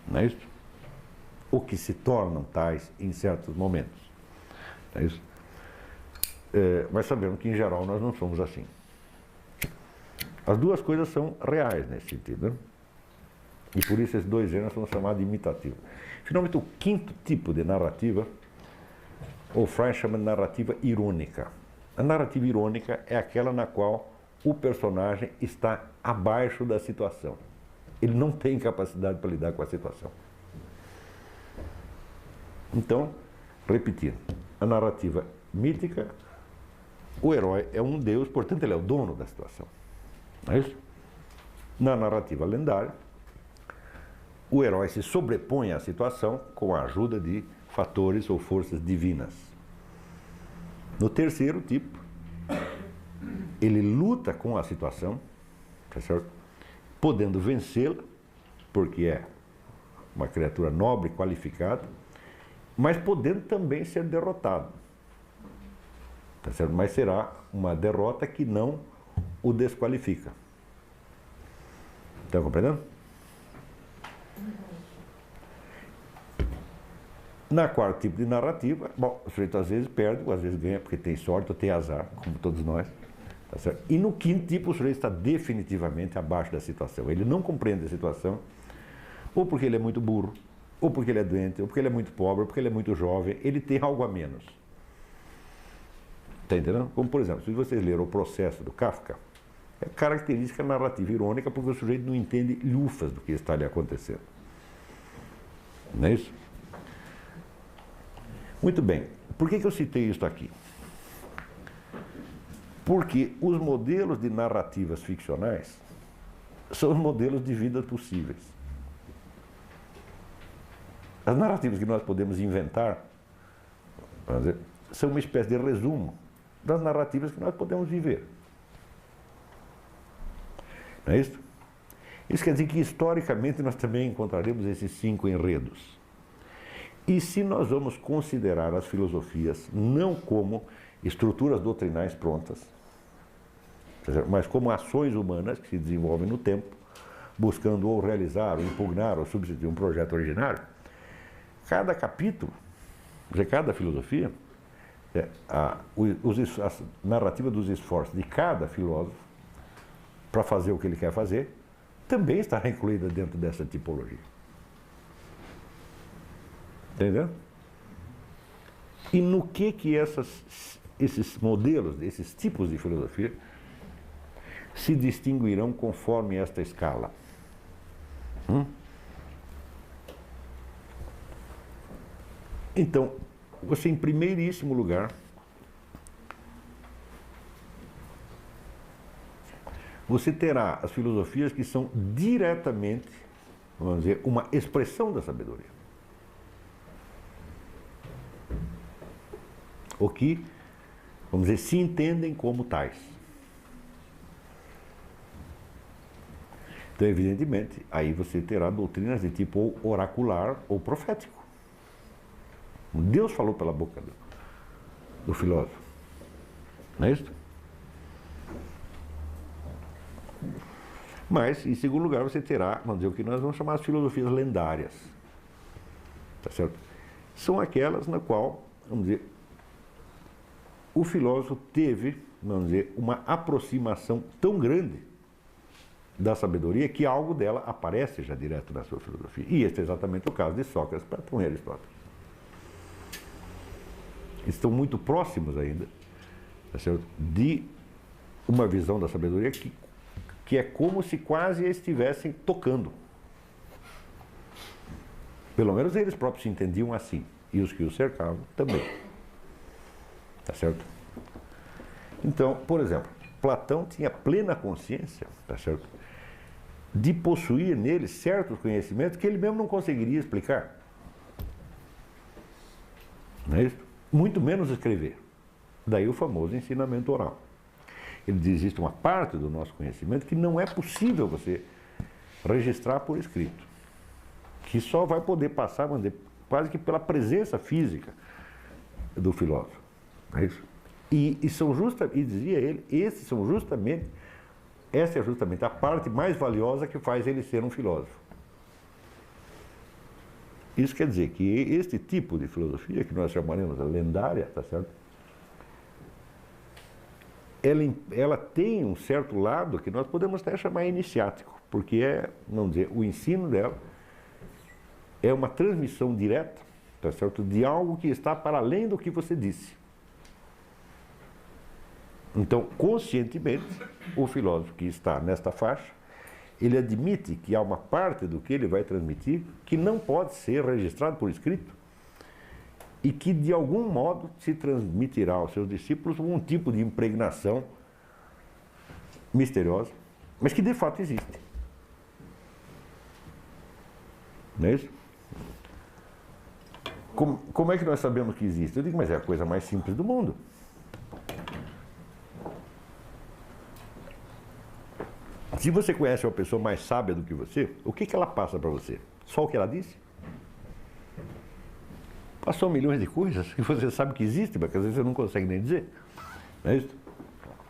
Não é isso? Ou que se tornam tais em certos momentos. Não é isso? Mas sabemos que, em geral, nós não somos assim. As duas coisas são reais nesse sentido. Né? E por isso esses dois gêneros são chamados de imitativos. Finalmente, o quinto tipo de narrativa, o Frey chama de narrativa irônica. A narrativa irônica é aquela na qual o personagem está abaixo da situação. Ele não tem capacidade para lidar com a situação. Então, repetindo, a narrativa mítica, o herói é um deus, portanto ele é o dono da situação. Não é isso? Na narrativa lendária, o herói se sobrepõe à situação com a ajuda de fatores ou forças divinas. No terceiro tipo, ele luta com a situação, tá certo? Podendo vencê-la, porque é uma criatura nobre, qualificada, mas podendo também ser derrotado. Tá certo? Mas será uma derrota que não o desqualifica. Está compreendendo? Na quarto tipo de narrativa, bom, o sujeito às vezes perde, ou às vezes ganha, porque tem sorte ou tem azar, como todos nós. Tá certo? E no quinto tipo, o sujeito está definitivamente abaixo da situação. Ele não compreende a situação, ou porque ele é muito burro, ou porque ele é doente, ou porque ele é muito pobre, ou porque ele é muito jovem, ele tem algo a menos. Está entendendo? Como, por exemplo, se vocês leram O Processo, do Kafka, é característica narrativa irônica, porque o sujeito não entende lufas do que está ali acontecendo. Não é isso? Muito bem. Por que eu citei isso aqui? Porque os modelos de narrativas ficcionais são os modelos de vida possíveis. As narrativas que nós podemos inventar, vamos dizer, são uma espécie de resumo das narrativas que nós podemos viver. Não é isso? Isso quer dizer que historicamente nós também encontraremos esses 5 enredos. E se nós vamos considerar as filosofias não como estruturas doutrinais prontas, mas como ações humanas que se desenvolvem no tempo, buscando ou realizar, ou impugnar, ou substituir um projeto originário, cada capítulo, cada filosofia, a narrativa dos esforços de cada filósofo para fazer o que ele quer fazer, também estará incluída dentro dessa tipologia. Entendeu? E no que esses modelos, esses tipos de filosofia, se distinguirão conforme esta escala? Então, você, em primeiríssimo lugar, você terá as filosofias que são diretamente, vamos dizer, uma expressão da sabedoria. O que, vamos dizer, se entendem como tais. Então, evidentemente, aí você terá doutrinas de tipo ou oracular ou profético. Deus falou pela boca do filósofo. Não é isso? Mas, em segundo lugar, você terá, vamos dizer, o que nós vamos chamar de filosofias lendárias. Tá certo? São aquelas na qual, vamos dizer, o filósofo teve, vamos dizer, uma aproximação tão grande da sabedoria que algo dela aparece já direto na sua filosofia. E este é exatamente o caso de Sócrates, Platão e Aristóteles. Estão muito próximos ainda, tá certo? De uma visão da sabedoria que é como se quase estivessem tocando. Pelo menos eles próprios se entendiam assim, e os que os cercavam também. Tá certo? Então, por exemplo, Platão tinha plena consciência, tá certo, de possuir nele certos conhecimentos que ele mesmo não conseguiria explicar. Não é isso? Muito menos escrever. Daí o famoso ensinamento oral. Ele diz: existe uma parte do nosso conhecimento que não é possível você registrar por escrito, que só vai poder passar, vamos dizer, quase que pela presença física do filósofo. É isso? E dizia ele, essa é justamente a parte mais valiosa que faz ele ser um filósofo. Isso quer dizer que este tipo de filosofia, que nós chamaremos de lendária, tá certo? Ela tem um certo lado que nós podemos até chamar iniciático, porque vamos dizer, o ensino dela é uma transmissão direta, tá certo, de algo que está para além do que você disse. Então, conscientemente, o filósofo que está nesta faixa, ele admite que há uma parte do que ele vai transmitir que não pode ser registrado por escrito e que, de algum modo, se transmitirá aos seus discípulos um tipo de impregnação misteriosa, mas que de fato existe. Não é isso? Como é que nós sabemos que existe? Eu digo, mas é a coisa mais simples do mundo. Se você conhece uma pessoa mais sábia do que você, o que ela passa para você? Só o que ela disse? Passou milhões de coisas e você sabe que existe, mas às vezes você não consegue nem dizer. Não é isso?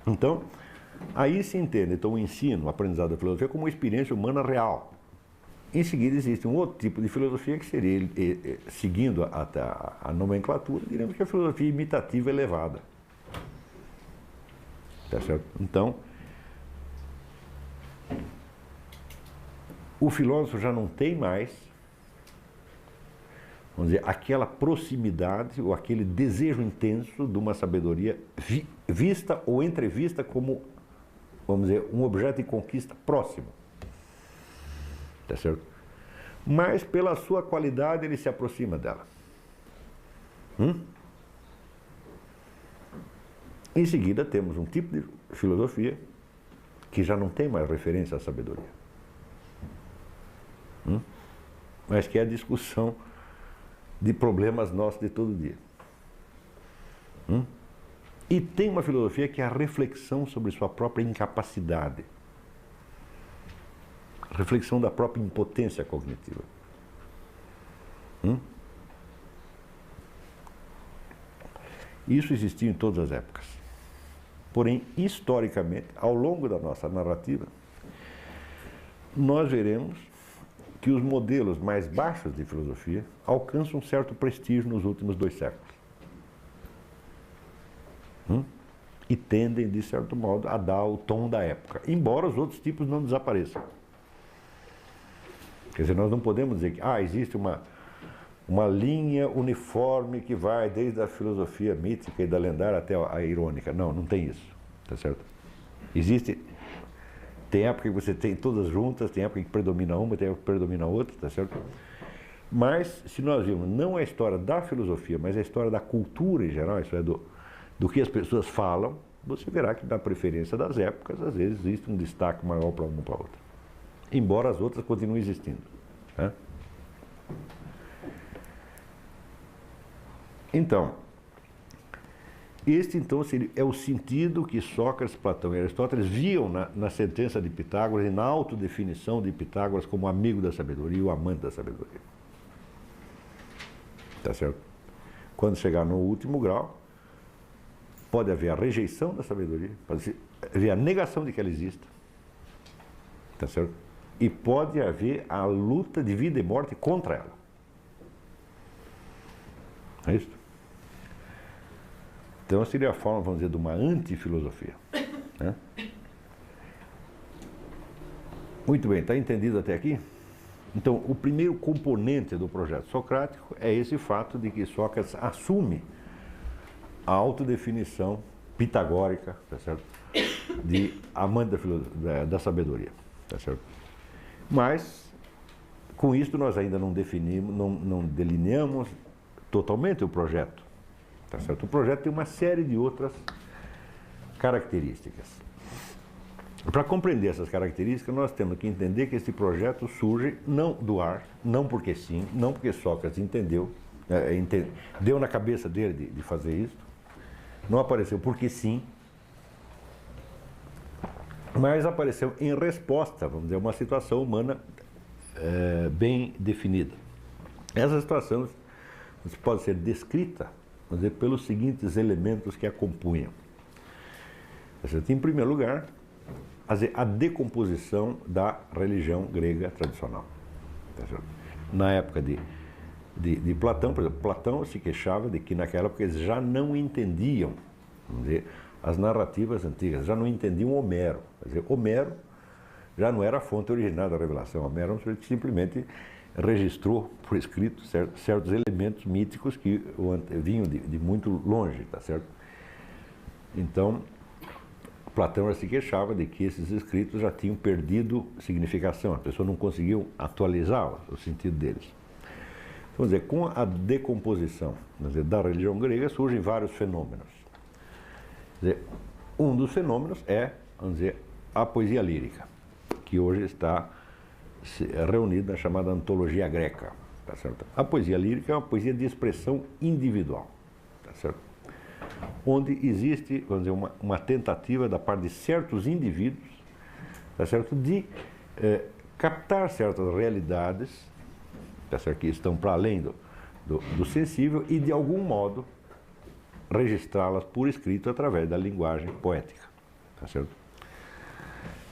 Então, aí se entende então, o ensino, o aprendizado da filosofia como uma experiência humana real. Em seguida, existe um outro tipo de filosofia que seria, seguindo a nomenclatura, diremos que é a filosofia imitativa elevada. Tá certo? Então, o filósofo já não tem mais, vamos dizer, aquela proximidade ou aquele desejo intenso de uma sabedoria vista ou entrevista como, vamos dizer, um objeto de conquista próximo. Tá certo? Mas pela sua qualidade ele se aproxima dela. Em seguida, temos um tipo de filosofia que já não tem mais referência à sabedoria. Mas que é a discussão de problemas nossos de todo dia. E tem uma filosofia que é a reflexão sobre sua própria incapacidade. A reflexão da própria impotência cognitiva. Isso existiu em todas as épocas. Porém, historicamente, ao longo da nossa narrativa, nós veremos que os modelos mais baixos de filosofia alcançam um certo prestígio nos últimos 2 séculos. E tendem, de certo modo, a dar o tom da época, embora os outros tipos não desapareçam. Quer dizer, nós não podemos dizer que existe uma linha uniforme que vai desde a filosofia mítica e da lendária até a irônica. Não, não tem isso, tá certo? Tem época que você tem todas juntas, tem época que predomina uma, tem época que predomina outra, tá certo? Mas, se nós vimos não a história da filosofia, mas a história da cultura em geral, isso é do que as pessoas falam, você verá que na preferência das épocas, às vezes existe um destaque maior para uma ou para outra. Embora as outras continuem existindo. Né? Então, este é o sentido que Sócrates, Platão e Aristóteles viam na sentença de Pitágoras e na autodefinição de Pitágoras como amigo da sabedoria e o amante da sabedoria. Tá certo? Quando chegar no último grau, pode haver a rejeição da sabedoria, pode haver a negação de que ela exista, tá certo? E pode haver a luta de vida e morte contra ela. É isso? Então seria a forma, vamos dizer, de uma antifilosofia. Né? Muito bem, está entendido até aqui? Então, o primeiro componente do projeto socrático é esse fato de que Sócrates assume a autodefinição pitagórica, tá certo? De amante da sabedoria, tá certo? Mas, com isso, nós ainda não definimos, não delineamos totalmente o projeto, tá certo? O projeto tem uma série de outras características. Para compreender essas características, nós temos que entender que esse projeto surge não do ar, não porque sim, não porque Sócrates deu na cabeça dele de fazer isso, não apareceu porque sim, mas apareceu em resposta, vamos dizer, a uma situação humana bem definida. Essa situação pode ser descrita, vamos dizer, pelos seguintes elementos que a compunham. Em primeiro lugar, a decomposição da religião grega tradicional. Na época de Platão, por exemplo, Platão se queixava de que naquela época eles já não entendiam, vamos dizer, as narrativas antigas, já não entendiam Homero. Quer dizer, Homero já não era a fonte original da revelação. Homero simplesmente registrou por escrito certos elementos míticos que vinham de muito longe, tá certo? Então, Platão já se queixava de que esses escritos já tinham perdido significação, as pessoas não conseguiam atualizar o sentido deles. Vamos dizer, com a decomposição, vamos dizer, da religião grega surgem vários fenômenos. Dizer, um dos fenômenos é, vamos dizer, a poesia lírica, que hoje está reunida na chamada antologia greca. Tá certo? A poesia lírica é uma poesia de expressão individual, tá certo? Onde existe, vamos dizer, uma tentativa da parte de certos indivíduos, tá certo? De captar certas realidades, tá certo? Que estão para além do sensível e, de algum modo, registrá-las por escrito através da linguagem poética, tá certo?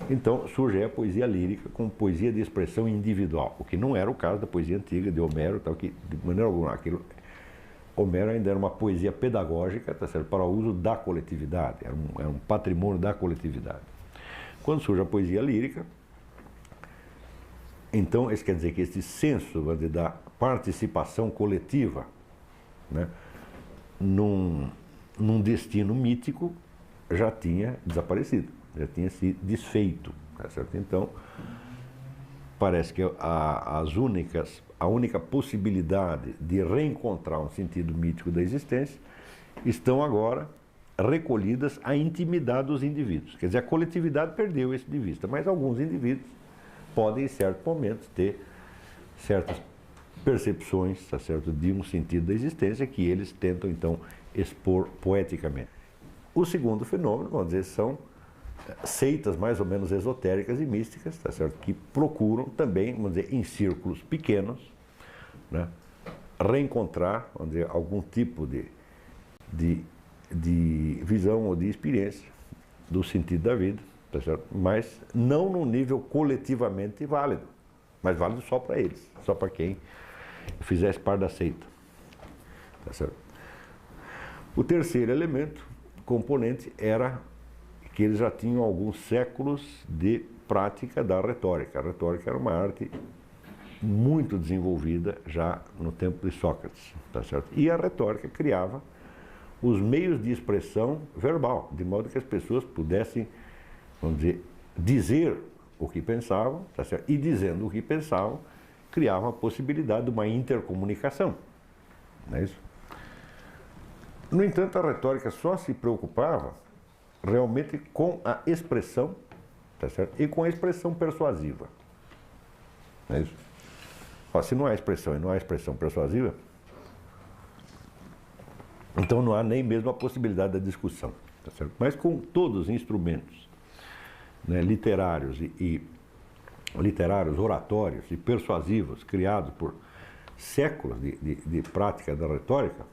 Então surge a poesia lírica como poesia de expressão individual, o que não era o caso da poesia antiga de Homero, tal, que de maneira alguma Homero ainda era uma poesia pedagógica, tá certo? Para o uso da coletividade, era um patrimônio da coletividade. Quando surge a poesia lírica, então isso quer dizer que esse senso, vamos dizer, da participação coletiva, né, num destino mítico já tinha desaparecido, já tinha se desfeito, tá certo? Então, parece que a única possibilidade de reencontrar um sentido mítico da existência estão agora recolhidas à intimidade dos indivíduos. Quer dizer, a coletividade perdeu isso de vista, mas alguns indivíduos podem, em certos momentos, ter certas percepções, tá certo, de um sentido da existência que eles tentam, então, expor poeticamente. O segundo fenômeno, vamos dizer, são seitas mais ou menos esotéricas e místicas, tá certo, que procuram também, vamos dizer, em círculos pequenos, né, reencontrar, vamos dizer, algum tipo de visão ou de experiência do sentido da vida, tá certo? Mas não num nível coletivamente válido, mas válido só para eles, só para quem fizesse parte da seita, tá certo? O terceiro elemento, componente, era que eles já tinham alguns séculos de prática da retórica. A retórica era uma arte muito desenvolvida já no tempo de Sócrates, tá certo? E a retórica criava os meios de expressão verbal, de modo que as pessoas pudessem, vamos dizer o que pensavam, tá certo? E dizendo o que pensavam, criava a possibilidade de uma intercomunicação, não é isso? No entanto, a retórica só se preocupava realmente com a expressão, tá certo? E com a expressão persuasiva, não é isso? Ó, se não há expressão e não há expressão persuasiva, então não há nem mesmo a possibilidade da discussão, tá certo? Mas com todos os instrumentos, né, literários literários, oratórios e persuasivos criados por séculos de prática da retórica,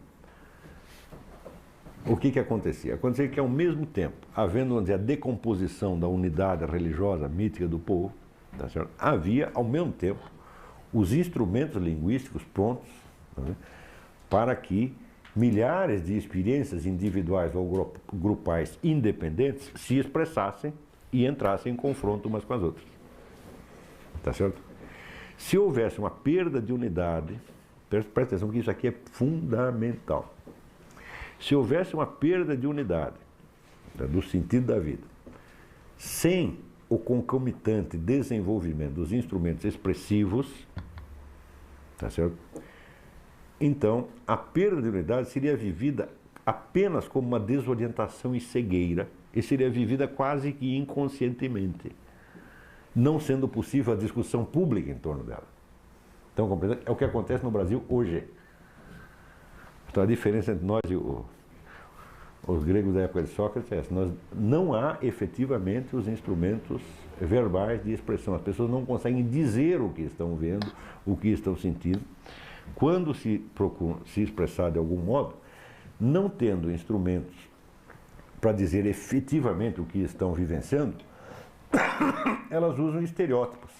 o que acontecia? Acontecia que, ao mesmo tempo, havendo, vamos dizer, a decomposição da unidade religiosa, mítica do povo, tá certo? Havia, ao mesmo tempo, os instrumentos linguísticos prontos, né, para que milhares de experiências individuais ou grupais independentes se expressassem e entrassem em confronto umas com as outras. Tá certo? Se houvesse uma perda de unidade, presta atenção que isso aqui é fundamental. Se houvesse uma perda de unidade, né, do sentido da vida, sem o concomitante desenvolvimento dos instrumentos expressivos, tá certo? Então, a perda de unidade seria vivida apenas como uma desorientação e cegueira, e seria vivida quase que inconscientemente, não sendo possível a discussão pública em torno dela. Então, compreende? É o que acontece no Brasil hoje. Então, a diferença entre nós e os gregos da época de Sócrates é essa. Não há efetivamente os instrumentos verbais de expressão. As pessoas não conseguem dizer o que estão vendo, o que estão sentindo. Quando se procuram se expressar de algum modo, não tendo instrumentos para dizer efetivamente o que estão vivenciando, elas usam estereótipos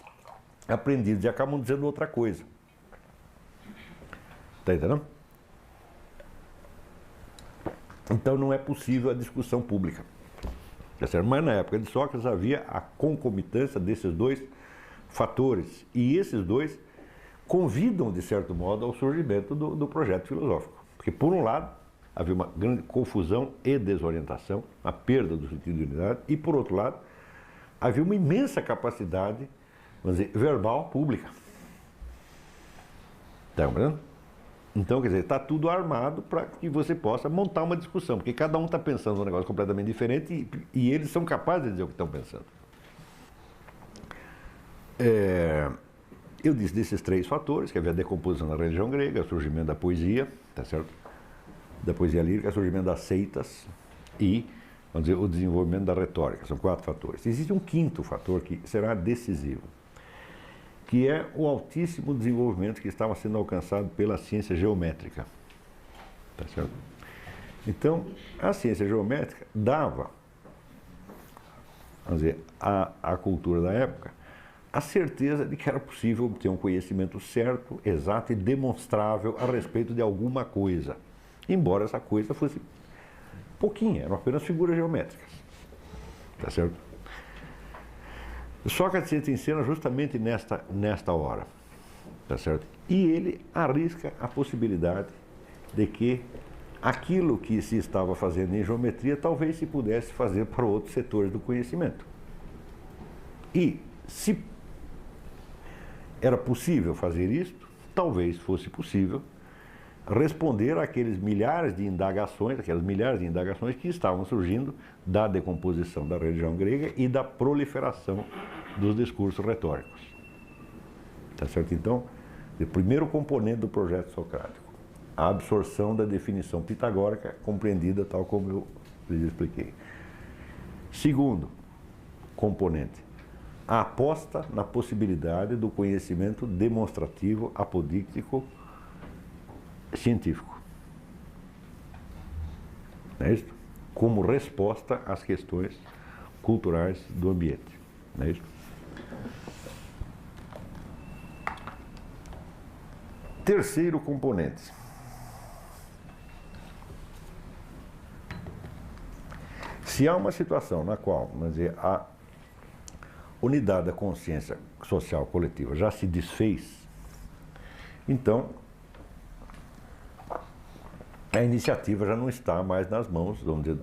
aprendidos e acabam dizendo outra coisa. Está entendendo? Então não é possível a discussão pública. Mas na época de Sócrates havia a concomitância desses dois fatores. E esses dois convidam, de certo modo, ao surgimento do projeto filosófico. Porque, por um lado, havia uma grande confusão e desorientação, a perda do sentido de unidade, e, por outro lado, havia uma imensa capacidade, vamos dizer, verbal pública. Está entendendo? Então, quer dizer, está tudo armado para que você possa montar uma discussão, porque cada um está pensando um negócio completamente diferente e eles são capazes de dizer o que estão pensando. Eu disse desses três fatores, que havia a decomposição da religião grega, o surgimento da poesia, tá certo? Da poesia lírica, o surgimento das seitas e, vamos dizer, o desenvolvimento da retórica. São 4 fatores. Existe um quinto fator que será decisivo, que é o altíssimo desenvolvimento que estava sendo alcançado pela ciência geométrica. Tá certo? Então, a ciência geométrica dava, vamos dizer, à cultura da época, a certeza de que era possível obter um conhecimento certo, exato e demonstrável a respeito de alguma coisa, embora essa coisa fosse pouquinha, eram apenas figuras geométricas. Tá certo? Sócrates entra em cena justamente nesta hora, tá certo? E ele arrisca a possibilidade de que aquilo que se estava fazendo em geometria talvez se pudesse fazer para outros setores do conhecimento. E se era possível fazer isto, talvez fosse possível responder àqueles milhares de indagações, aquelas milhares de indagações que estavam surgindo da decomposição da religião grega e da proliferação dos discursos retóricos. Tá certo? Então, o primeiro componente do projeto socrático, a absorção da definição pitagórica compreendida tal como eu lhes expliquei. Segundo componente, a aposta na possibilidade do conhecimento demonstrativo, apodíctico, científico. Não é isso? Como resposta às questões culturais do ambiente. Não é isso? Terceiro componente. Se há uma situação na qual, vamos dizer, a unidade da consciência social coletiva já se desfez, então a iniciativa já não está mais nas mãos, vamos dizer,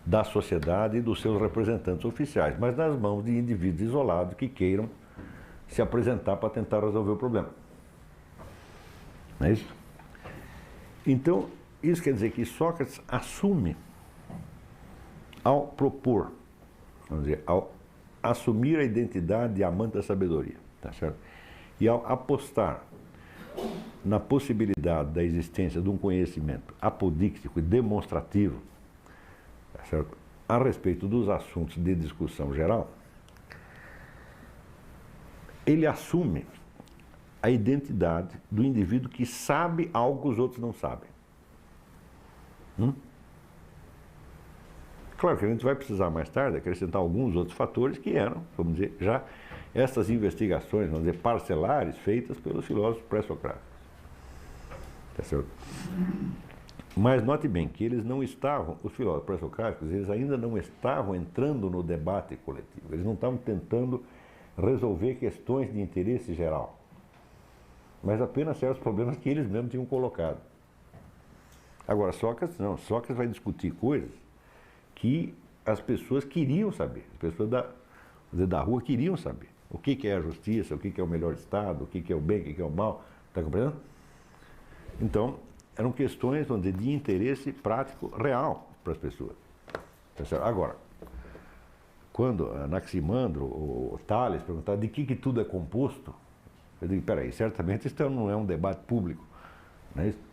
da sociedade e dos seus representantes oficiais, mas nas mãos de indivíduos isolados que queiram se apresentar para tentar resolver o problema. Não é isso? Então, isso quer dizer que Sócrates assume, ao propor, vamos dizer, ao assumir a identidade de amante da sabedoria, tá certo? E ao apostar na possibilidade da existência de um conhecimento apodíctico e demonstrativo, tá certo? A respeito dos assuntos de discussão geral, ele assume a identidade do indivíduo que sabe algo que os outros não sabem. Claro que a gente vai precisar mais tarde acrescentar alguns outros fatores que eram, vamos dizer, já essas investigações, vamos dizer, parcelares feitas pelos filósofos pré-socráticos. Tá certo? Mas note bem que eles não estavam, os filósofos pré-socráticos, eles ainda não estavam entrando no debate coletivo, eles não estavam tentando resolver questões de interesse geral, mas apenas certos problemas que eles mesmos tinham colocado. Agora, Sócrates não, Sócrates vai discutir coisas que as pessoas queriam saber, as pessoas da rua queriam saber. O que é a justiça, o que é o melhor Estado, o que é o bem, o que é o mal, está compreendendo? Então, eram questões, vamos dizer, de interesse prático real para as pessoas. Agora, quando Anaximandro ou Tales perguntaram de que tudo é composto, eu digo, peraí, certamente isso não é um debate público, não é isso?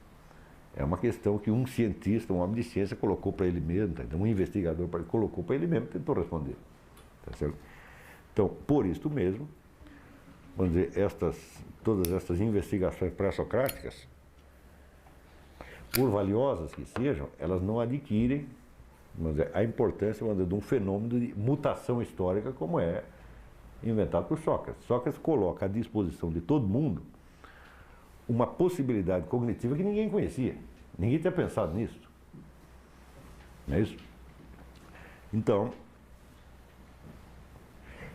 É uma questão que um cientista, um homem de ciência colocou para ele mesmo, tá? Um investigador colocou para ele mesmo e tentou responder. Tá certo? Então, por isso mesmo, vamos dizer, todas estas investigações pré-socráticas, por valiosas que sejam, elas não adquirem, vamos dizer, a importância, vamos dizer, de um fenômeno de mutação histórica como é inventado por Sócrates. Sócrates coloca à disposição de todo mundo uma possibilidade cognitiva que ninguém conhecia. Ninguém tinha pensado nisso. Não é isso? Então,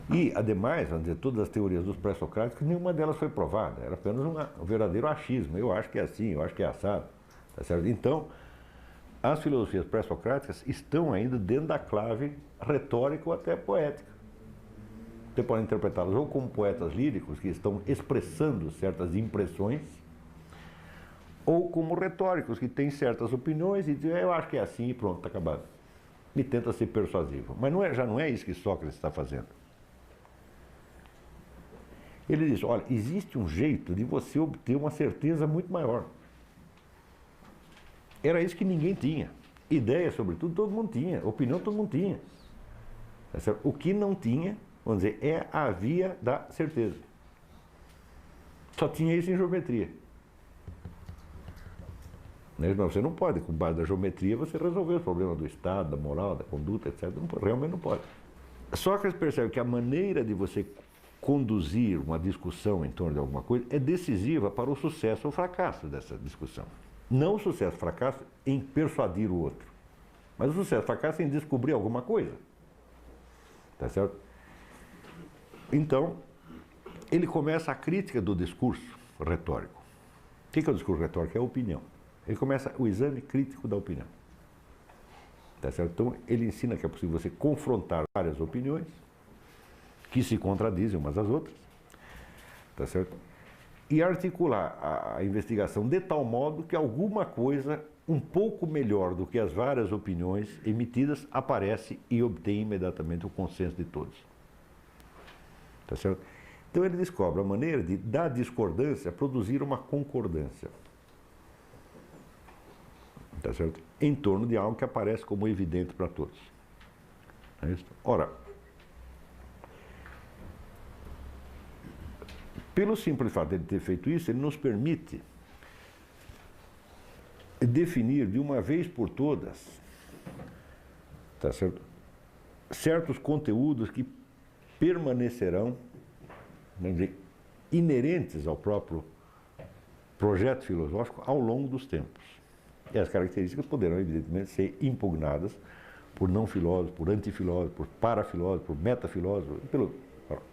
e ademais, vamos dizer, todas as teorias dos pré-socráticos, nenhuma delas foi provada. Era apenas um verdadeiro achismo. Eu acho que é assim, eu acho que é assado. Tá certo? Então, as filosofias pré-socráticas estão ainda dentro da clave retórica ou até poética. Você pode interpretá-las ou como poetas líricos que estão expressando certas impressões, ou como retóricos que têm certas opiniões e dizem, eu acho que é assim e pronto, está acabado. E tenta ser persuasivo. Mas já não é isso que Sócrates está fazendo. Ele diz, olha, existe um jeito de você obter uma certeza muito maior. Era isso que ninguém tinha. Ideia, sobretudo, todo mundo tinha. Opinião, todo mundo tinha. O que não tinha, vamos dizer, é a via da certeza. Só tinha isso em geometria. Mas você não pode, com base na geometria, você resolver os problemas do Estado, da moral, da conduta, etc. Realmente não pode. Sócrates percebe que a maneira de você conduzir uma discussão em torno de alguma coisa é decisiva para o sucesso ou fracasso dessa discussão. Não o sucesso ou fracasso em persuadir o outro, mas o sucesso ou fracasso em descobrir alguma coisa. Tá certo? Então, ele começa a crítica do discurso retórico. O que é o discurso retórico? É a opinião. Ele começa o exame crítico da opinião. Tá certo? Então, ele ensina que é possível você confrontar várias opiniões que se contradizem umas às outras. Tá certo? e articular a investigação de tal modo que alguma coisa um pouco melhor do que as várias opiniões emitidas aparece e obtém imediatamente o consenso de todos. Tá certo? Então ele descobre a maneira de, da discordância, produzir uma concordância. Tá certo? Em torno de algo que aparece como evidente para todos. É isso? Ora, pelo simples fato de ele ter feito isso, ele nos permite definir de uma vez por todas, tá certo? Certos conteúdos que permanecerão, vamos dizer, inerentes ao próprio projeto filosófico ao longo dos tempos. E as características poderão, evidentemente, ser impugnadas por não filósofos, por antifilósofos, por parafilósofos, por metafilósofos, pelo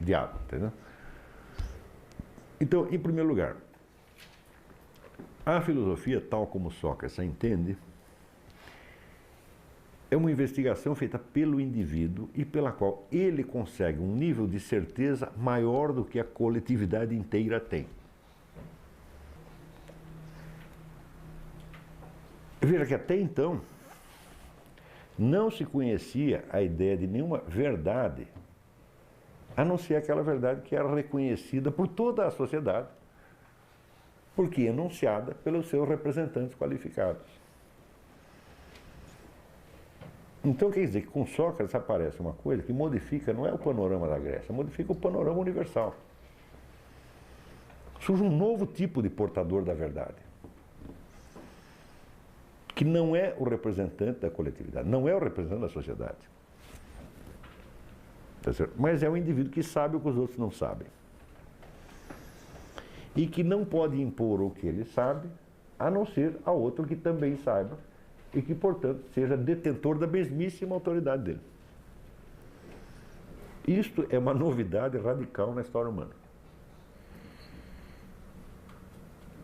diabo, entendeu? Então, em primeiro lugar, a filosofia, tal como Sócrates a entende, é uma investigação feita pelo indivíduo e pela qual ele consegue um nível de certeza maior do que a coletividade inteira tem. Veja que até então não se conhecia a ideia de nenhuma verdade, a não ser aquela verdade que era reconhecida por toda a sociedade, porque enunciada pelos seus representantes qualificados. Então quer dizer que com Sócrates aparece uma coisa que modifica, não é o panorama da Grécia, modifica o panorama universal. Surge um novo tipo de portador da verdade, que não é o representante da coletividade, não é o representante da sociedade. Tá certo? Mas é o indivíduo que sabe o que os outros não sabem. E que não pode impor o que ele sabe, a não ser a outro que também saiba, e que, portanto, seja detentor da mesmíssima autoridade dele. Isto é uma novidade radical na história humana.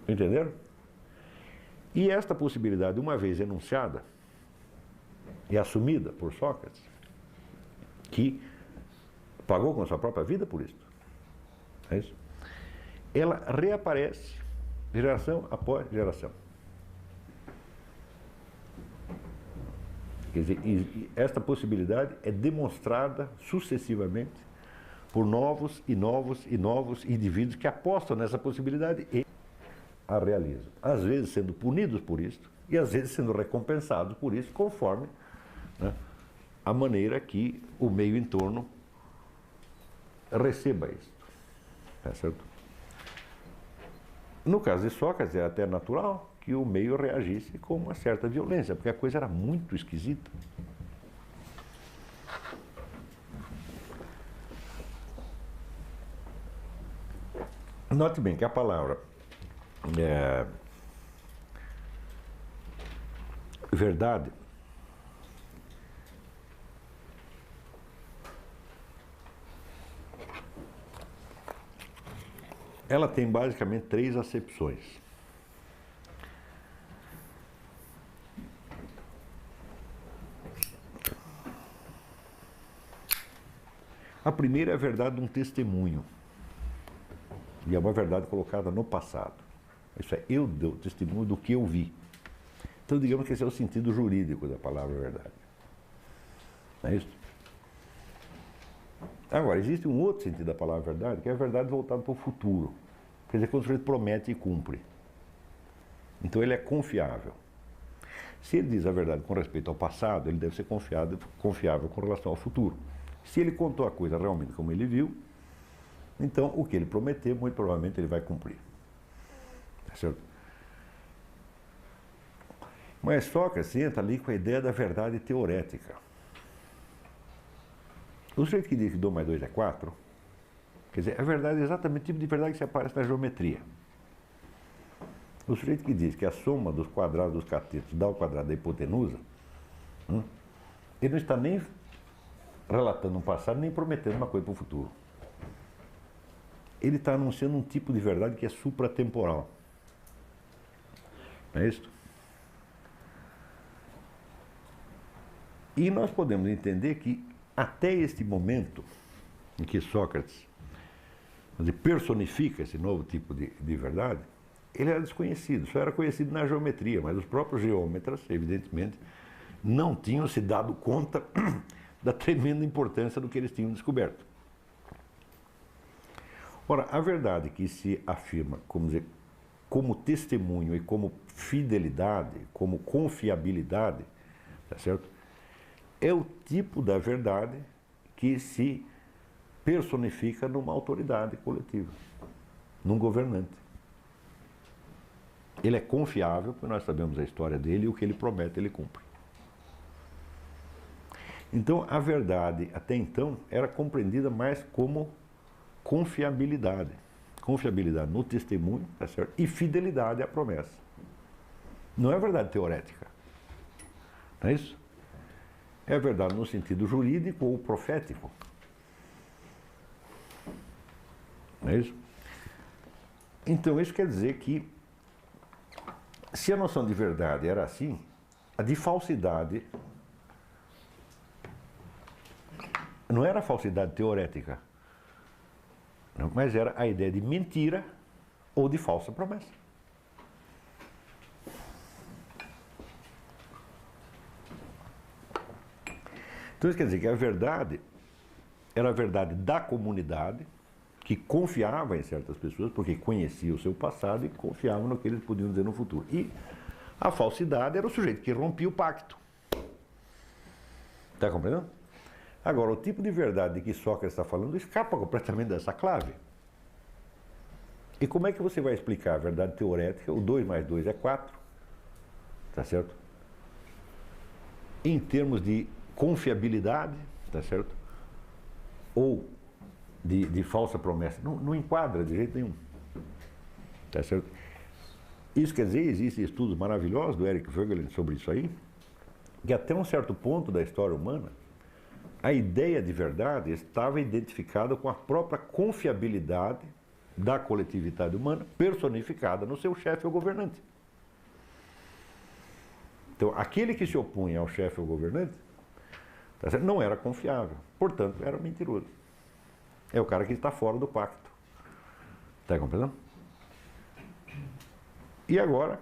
Entenderam? E esta possibilidade, uma vez enunciada e assumida por Sócrates, que pagou com a sua própria vida por isso, é isso? Ela reaparece geração após geração. Quer dizer, esta possibilidade é demonstrada sucessivamente por novos e novos e novos indivíduos que apostam nessa possibilidade e a realizam. Às vezes sendo punidos por isso e às vezes sendo recompensados por isso, conforme, né, a maneira que o meio em torno receba isso. Tá certo? No caso de Sócrates, é até natural que o meio reagisse com uma certa violência, porque a coisa era muito esquisita. Note bem que a palavra verdade ela tem basicamente três acepções. A primeira é a verdade de um testemunho. E é uma verdade colocada no passado. Isso é, eu dou testemunho do que eu vi. Então, digamos que esse é o sentido jurídico da palavra verdade. Não é isso? Agora, existe um outro sentido da palavra verdade, que é a verdade voltada para o futuro. Quer dizer, quando o sujeito promete e cumpre. Então, ele é confiável. Se ele diz a verdade com respeito ao passado, ele deve ser confiável com relação ao futuro. Se ele contou a coisa realmente como ele viu, então o que ele prometeu, muito provavelmente ele vai cumprir. Tá certo? Mas Sócrates entra ali com a ideia da verdade teorética. O sujeito que diz que 2 mais 2 é 4, quer dizer, a verdade é exatamente o tipo de verdade que se aparece na geometria. O sujeito que diz que a soma dos quadrados dos catetos dá o quadrado da hipotenusa, ele não está nem relatando um passado, nem prometendo uma coisa para o futuro. Ele está anunciando um tipo de verdade que é supratemporal. Não é isso? E nós podemos entender que até este momento em que Sócrates personifica esse novo tipo de verdade, ele era desconhecido, só era conhecido na geometria, mas os próprios geômetras, evidentemente, não tinham se dado conta da tremenda importância do que eles tinham descoberto. Ora, a verdade que se afirma, como testemunho e como fidelidade, como confiabilidade, tá certo? É o tipo da verdade que se personifica numa autoridade coletiva, num governante. Ele é confiável, porque nós sabemos a história dele e o que ele promete, ele cumpre. Então, a verdade, até então, era compreendida mais como confiabilidade. Confiabilidade no testemunho, tá certo? E fidelidade à promessa. Não é verdade teorética. Não é isso? É verdade no sentido jurídico ou profético. Não é isso? Então, isso quer dizer que, se a noção de verdade era assim, a de falsidade não era a falsidade teorética, não, mas era a ideia de mentira ou de falsa promessa. Então isso quer dizer que a verdade era a verdade da comunidade, que confiava em certas pessoas, porque conhecia o seu passado e confiava no que eles podiam dizer no futuro. E a falsidade era o sujeito que rompia o pacto. Está compreendendo? Agora, o tipo de verdade de que Sócrates está falando escapa completamente dessa clave. E como é que você vai explicar a verdade teorética, o 2 mais 2 é 4, tá certo? Em termos de confiabilidade, tá certo? Ou de falsa promessa. Não enquadra de jeito nenhum. Tá certo? Isso quer dizer, existem estudos maravilhosos do Eric Voegelin sobre isso aí, que até um certo ponto da história humana, a ideia de verdade estava identificada com a própria confiabilidade da coletividade humana, personificada no seu chefe ou governante. Então, aquele que se opunha ao chefe ou governante, tá certo? Não era confiável, portanto, era mentiroso. É o cara que está fora do pacto. Está compreendendo? E agora,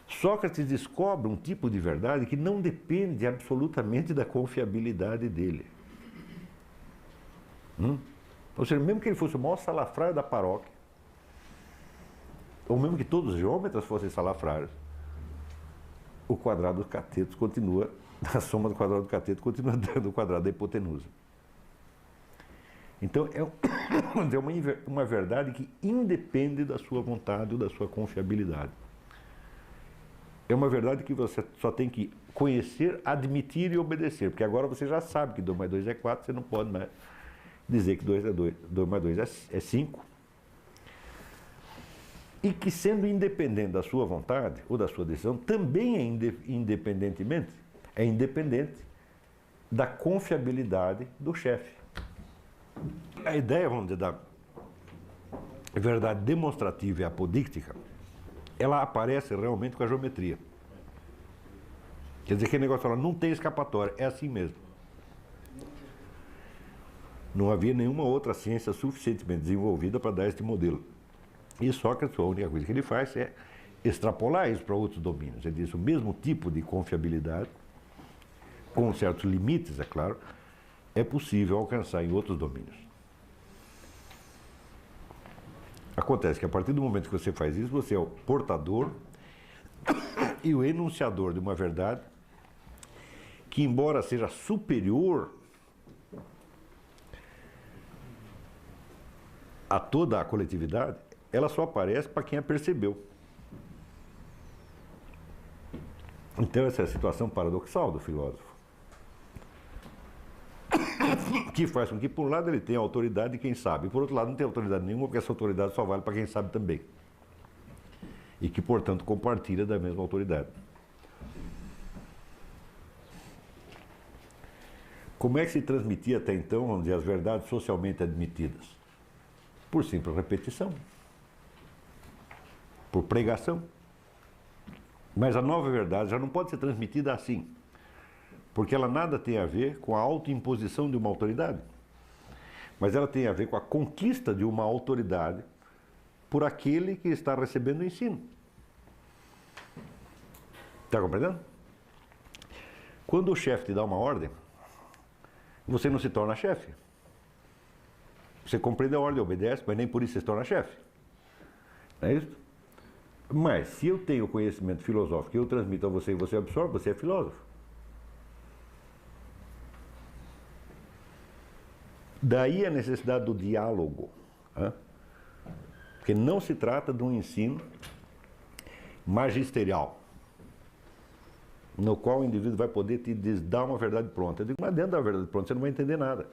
Sócrates descobre um tipo de verdade que não depende absolutamente da confiabilidade dele. Ou seja, mesmo que ele fosse o maior salafrário da paróquia, ou mesmo que todos os geômetras fossem salafrários, o quadrado dos catetos continua, a soma do quadrado do cateto continua dando o quadrado da hipotenusa. Então, é uma verdade que independe da sua vontade ou da sua confiabilidade. É uma verdade que você só tem que conhecer, admitir e obedecer, porque agora você já sabe que 2 mais 2 é 4, você não pode mais dizer que 2 mais 2 é 5. E que, sendo independente da sua vontade ou da sua decisão, também é independente da confiabilidade do chefe. A ideia, vamos dizer, da verdade demonstrativa e apodíctica, ela aparece realmente com a geometria. Quer dizer, aquele negócio fala, não tem escapatória, é assim mesmo. Não havia nenhuma outra ciência suficientemente desenvolvida para dar este modelo. E Sócrates, a única coisa que ele faz é extrapolar isso para outros domínios. Ele diz, o mesmo tipo de confiabilidade, com certos limites, é claro, é possível alcançar em outros domínios. Acontece que a partir do momento que você faz isso, você é o portador e o enunciador de uma verdade que, embora seja superior a toda a coletividade, ela só aparece para quem a percebeu. Então essa é a situação paradoxal do filósofo, que faz com que, por um lado, ele tenha autoridade de quem sabe, e por outro lado, não tem autoridade nenhuma, porque essa autoridade só vale para quem sabe também. E que, portanto, compartilha da mesma autoridade. Como é que se transmitia até então, vamos dizer, as verdades socialmente admitidas? Por simples repetição, por pregação. Mas a nova verdade já não pode ser transmitida assim, porque ela nada tem a ver com a autoimposição de uma autoridade. mas ela tem a ver com a conquista de uma autoridade por aquele que está recebendo o ensino. Está compreendendo? Quando o chefe te dá uma ordem, você não se torna chefe. Você compreende a ordem, obedece, mas nem por isso você se torna chefe. Não é isso? Mas se eu tenho conhecimento filosófico que eu transmito a você e você absorve, você é filósofo. Daí a necessidade do diálogo. Né? Porque não se trata de um ensino magisterial, no qual o indivíduo vai poder te dar uma verdade pronta. Eu digo, mas dentro da verdade pronta você não vai entender nada.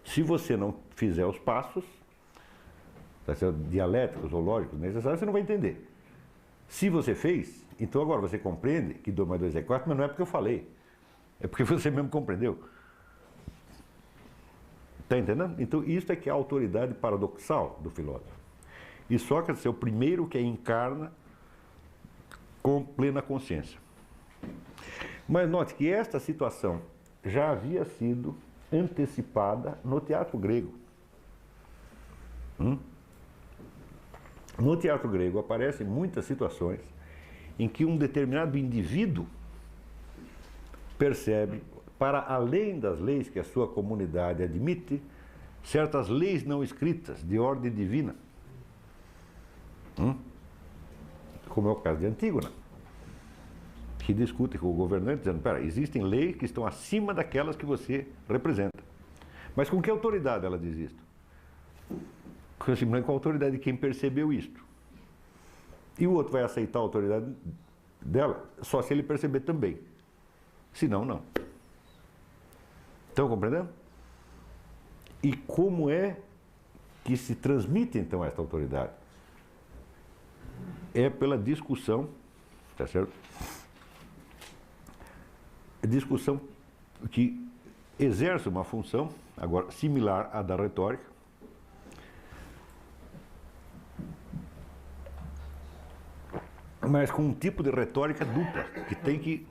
Se você não fizer os passos, dialéticos ou lógicos necessários, você não vai entender. Se você fez, então agora você compreende que 2 mais 2 é 4, mas não é porque eu falei. É porque você mesmo compreendeu. Está entendendo? Então isso é que é a autoridade paradoxal do filósofo. E Sócrates é o primeiro que encarna com plena consciência. Mas note que esta situação já havia sido antecipada no teatro grego. No teatro grego aparecem muitas situações em que um determinado indivíduo percebe, para além das leis que a sua comunidade admite, certas leis não escritas de ordem divina. Como é o caso de Antígona, que discute com o governante dizendo, espera, existem leis que estão acima daquelas que você representa. Mas com que autoridade ela diz isto? Com a autoridade de quem percebeu isto. E o outro vai aceitar a autoridade dela só se ele perceber também. Senão, não. Estão compreendendo? E como é que se transmite então esta autoridade? É pela discussão, tá certo? Discussão que exerce uma função, agora similar à da retórica, mas com um tipo de retórica dupla, que tem que,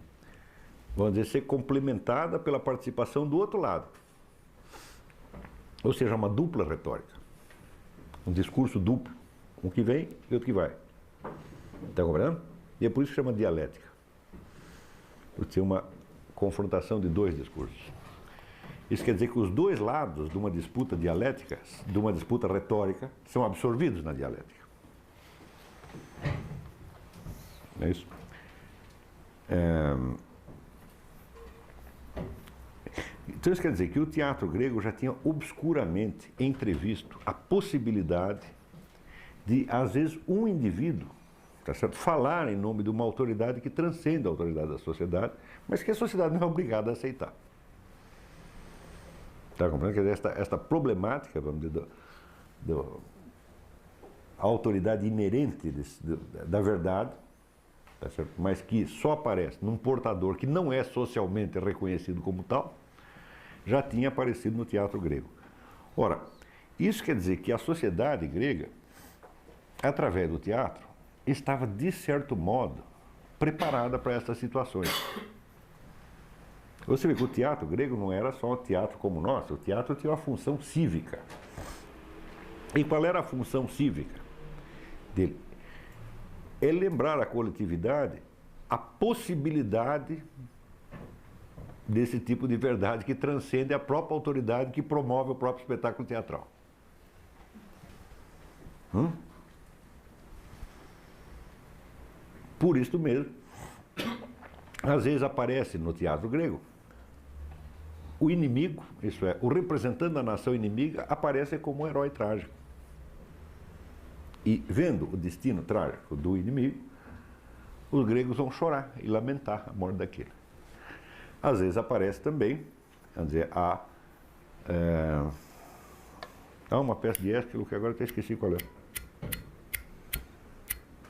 vamos dizer, ser complementada pela participação do outro lado. Ou seja, uma dupla retórica. Um discurso duplo. Um que vem e outro que vai. Está compreendendo? E é por isso que chama dialética. Por ser uma confrontação de dois discursos. Isso quer dizer que os dois lados de uma disputa dialética, de uma disputa retórica, são absorvidos na dialética. Não é isso? Então isso quer dizer que o teatro grego já tinha obscuramente entrevisto a possibilidade de, às vezes, um indivíduo, tá certo, falar em nome de uma autoridade que transcende a autoridade da sociedade, mas que a sociedade não é obrigada a aceitar. Está compreendendo? Quer dizer, esta problemática, vamos dizer, a autoridade inerente da verdade, tá certo? Mas que só aparece num portador que não é socialmente reconhecido como tal, já tinha aparecido no teatro grego. Ora, isso quer dizer que a sociedade grega, através do teatro, estava, de certo modo, preparada para essas situações. Você vê que o teatro grego não era só um teatro como o nosso, o teatro tinha uma função cívica. E qual era a função cívica dele? É lembrar a coletividade a possibilidade desse tipo de verdade que transcende a própria autoridade que promove o próprio espetáculo teatral. Por isso mesmo, às vezes aparece no teatro grego o inimigo, isso é, o representante da nação inimiga aparece como um herói trágico. E vendo o destino trágico do inimigo, os gregos vão chorar e lamentar a morte daquele. Às vezes aparece também, vamos dizer, há uma peça de Ésquilo que agora até esqueci qual é.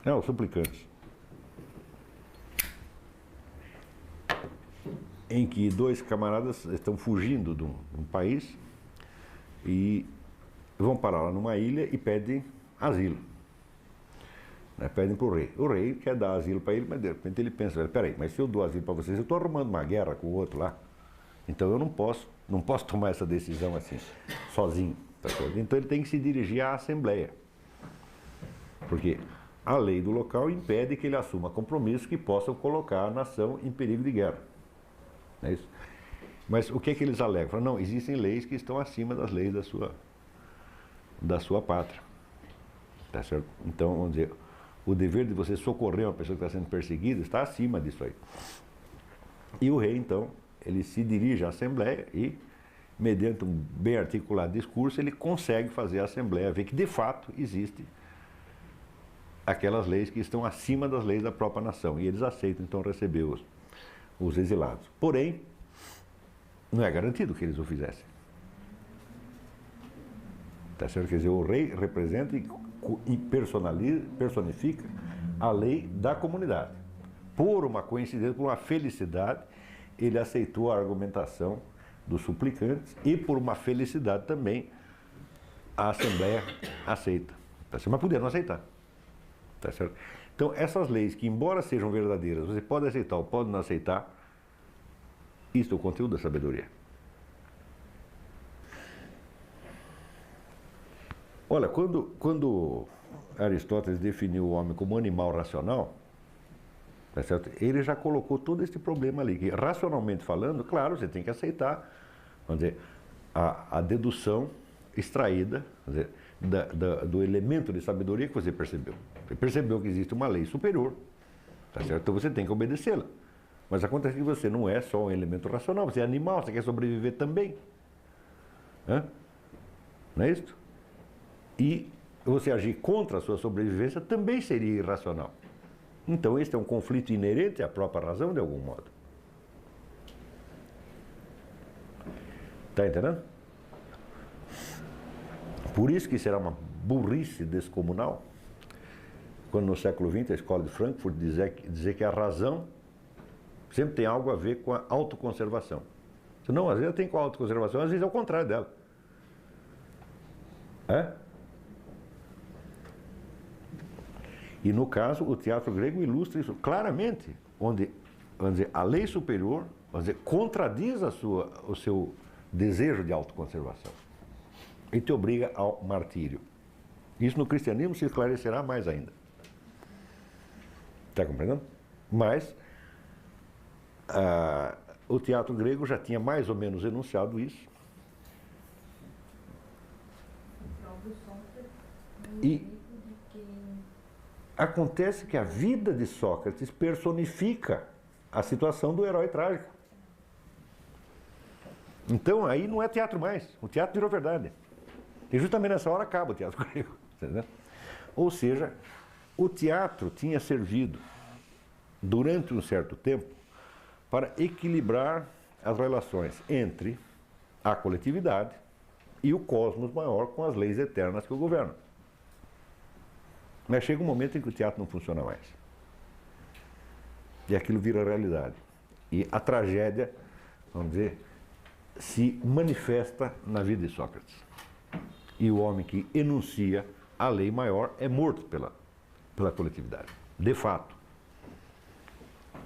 É, o Suplicante. Em que dois camaradas estão fugindo de um país e vão parar lá numa ilha e pedem asilo. Pedem para o rei. O rei quer dar asilo para ele, mas de repente ele pensa, peraí, mas se eu dou asilo para vocês, eu estou arrumando uma guerra com o outro lá. Então eu não posso tomar essa decisão assim, sozinho. Tá certo? Então ele tem que se dirigir à Assembleia. Porque a lei do local impede que ele assuma compromissos que possam colocar a nação em perigo de guerra. Não é isso? Mas o que é que eles alegam? Falam, não, existem leis que estão acima das leis da sua pátria. Tá certo? Então, vamos dizer, o dever de você socorrer uma pessoa que está sendo perseguida está acima disso aí. E o rei, então, ele se dirige à Assembleia e, mediante um bem articulado discurso, ele consegue fazer a Assembleia ver que, de fato, existe aquelas leis que estão acima das leis da própria nação. E eles aceitam, então, receber os exilados. Porém, não é garantido que eles o fizessem. Tá certo? Quer dizer, o rei representa e personifica a lei da comunidade. Por uma coincidência, por uma felicidade, ele aceitou a argumentação dos suplicantes e, por uma felicidade também, a Assembleia aceita. Tá certo? Mas podia não aceitar. Tá certo? Então, essas leis que, embora sejam verdadeiras, você pode aceitar ou pode não aceitar, isso é o conteúdo da sabedoria. Olha, quando Aristóteles definiu o homem como animal racional, tá certo? Ele já colocou todo esse problema ali, que racionalmente falando, claro, você tem que aceitar, vamos dizer, a dedução extraída, quer dizer, do elemento de sabedoria que você percebeu. Você percebeu que existe uma lei superior, tá certo? Então você tem que obedecê-la. Mas acontece que você não é só um elemento racional, você é animal, você quer sobreviver também. Hã? Não é isso? E você agir contra a sua sobrevivência também seria irracional. Então este é um conflito inerente à própria razão, de algum modo. Está entendendo? Por isso que será uma burrice descomunal quando no século XX a escola de Frankfurt dizer que a razão sempre tem algo a ver com a autoconservação. Não, às vezes tem com a autoconservação, às vezes é o contrário dela. É? E no caso, o teatro grego ilustra isso claramente, onde, vamos dizer, a lei superior, vamos dizer, contradiz o seu desejo de autoconservação e te obriga ao martírio. Isso no cristianismo se esclarecerá mais ainda. Está compreendendo? Mas o teatro grego já tinha mais ou menos enunciado isso. E acontece que a vida de Sócrates personifica a situação do herói trágico. Então aí não é teatro mais, o teatro virou verdade. E justamente nessa hora acaba o teatro grego. Entendeu? Ou seja, o teatro tinha servido durante um certo tempo para equilibrar as relações entre a coletividade e o cosmos maior com as leis eternas que o governam. Mas chega um momento em que o teatro não funciona mais. E aquilo vira realidade. E a tragédia, vamos dizer, se manifesta na vida de Sócrates. E o homem que enuncia a lei maior é morto pela coletividade, de fato.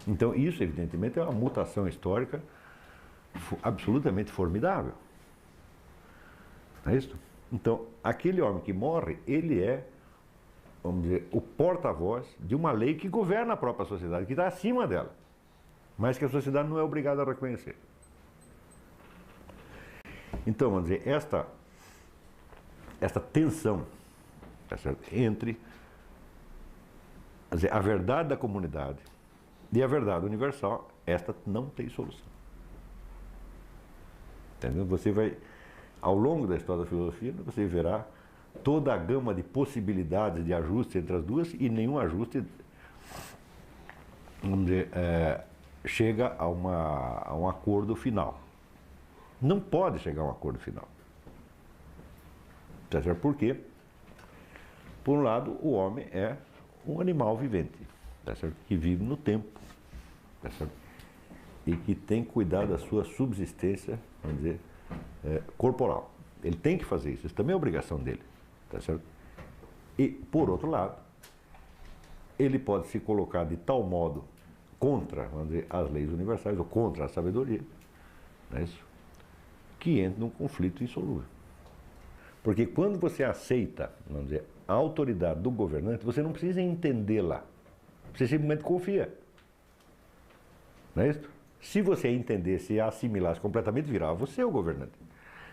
Então isso, evidentemente, é uma mutação histórica absolutamente formidável. Não é isso? Então, aquele homem que morre, ele é, vamos dizer, o porta-voz de uma lei que governa a própria sociedade, que está acima dela, mas que a sociedade não é obrigada a reconhecer. Então, vamos dizer, esta tensão, tá certo, entre, vamos dizer, a verdade da comunidade e a verdade universal, esta não tem solução. Entendeu? Você vai, ao longo da história da filosofia, você verá toda a gama de possibilidades de ajuste entre as duas e nenhum ajuste, vamos dizer, chega a um acordo final. Não pode chegar a um acordo final. Tá certo? Por quê? Por um lado, o homem é um animal vivente, tá certo? Que vive no tempo, tá certo? E que tem que cuidar da sua subsistência, vamos dizer, corporal. Ele tem que fazer isso também é obrigação dele, tá certo? E, por outro lado, ele pode se colocar de tal modo contra, vamos dizer, as leis universais ou contra a sabedoria, não é isso? Que entra num conflito insolúvel. Porque quando você aceita, vamos dizer, a autoridade do governante, você não precisa entendê-la. Você simplesmente confia. Não é isso? Se você entendesse e assimilasse completamente, virava você o governante.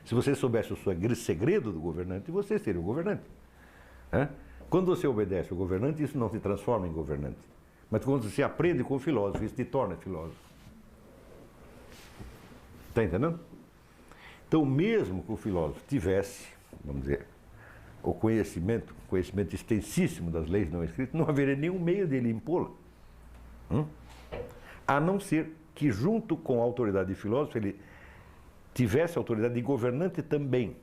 Se você soubesse o segredo do governante, você seria o governante. É? Quando você obedece ao governante, isso não te transforma em governante. Mas quando você aprende com o filósofo, isso te torna filósofo. Está entendendo? Então, mesmo que o filósofo tivesse, vamos dizer, o conhecimento extensíssimo das leis não escritas, não haveria nenhum meio dele impô-la. A não ser que, junto com a autoridade de filósofo, ele tivesse a autoridade de governante também.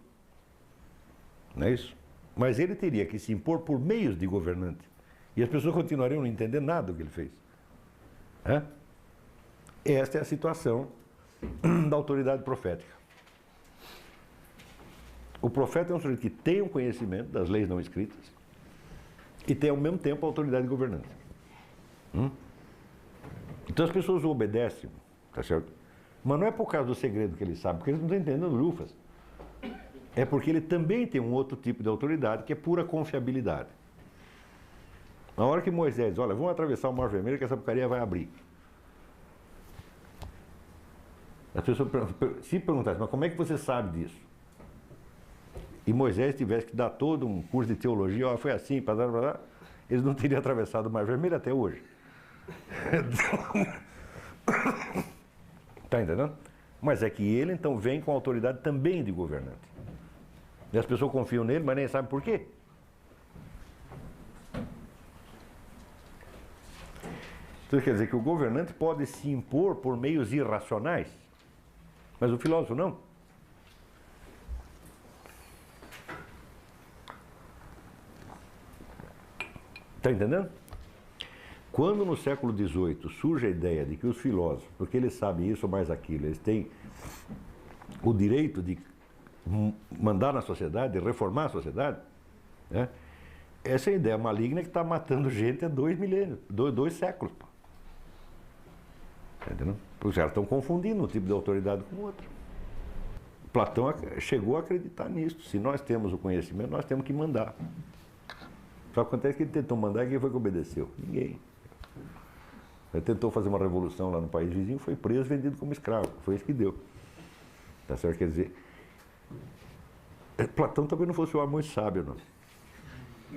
Não é isso? Mas ele teria que se impor por meios de governante. E as pessoas continuariam não entendendo nada do que ele fez. É? Esta é a situação da autoridade profética. O profeta é um sujeito que tem um conhecimento das leis não escritas e tem, ao mesmo tempo, a autoridade governante. Então as pessoas o obedecem, tá certo? Mas não é por causa do segredo que ele sabe, porque eles não estão entendendo lufas. É porque ele também tem um outro tipo de autoridade, que é pura confiabilidade. Na hora que Moisés diz, olha, vamos atravessar o Mar Vermelho que essa porcaria vai abrir. As pessoas se perguntassem, mas como é que você sabe disso? E Moisés tivesse que dar todo um curso de teologia, ó, foi assim, eles não teriam atravessado o Mar Vermelho até hoje. Está entendendo? Mas é que ele, então, vem com autoridade também de governante. E as pessoas confiam nele, mas nem sabem por quê. Então, quer dizer que o governante pode se impor por meios irracionais, mas o filósofo não. Está entendendo? Quando no século XVIII surge a ideia de que os filósofos, porque eles sabem isso ou mais aquilo, eles têm o direito de mandar na sociedade, de reformar a sociedade, né? Essa é a ideia maligna que está matando gente há 2 milênios, 2 séculos. Está entendendo? Porque os caras estão confundindo um tipo de autoridade com o outro. Platão chegou a acreditar nisso. Se nós temos o conhecimento, nós temos que mandar. Só que acontece que ele tentou mandar e quem foi que obedeceu? Ninguém. Ele tentou fazer uma revolução lá no país vizinho, foi preso, vendido como escravo. Foi isso que deu. Tá certo? Quer dizer, Platão também não fosse um homem muito sábio, não.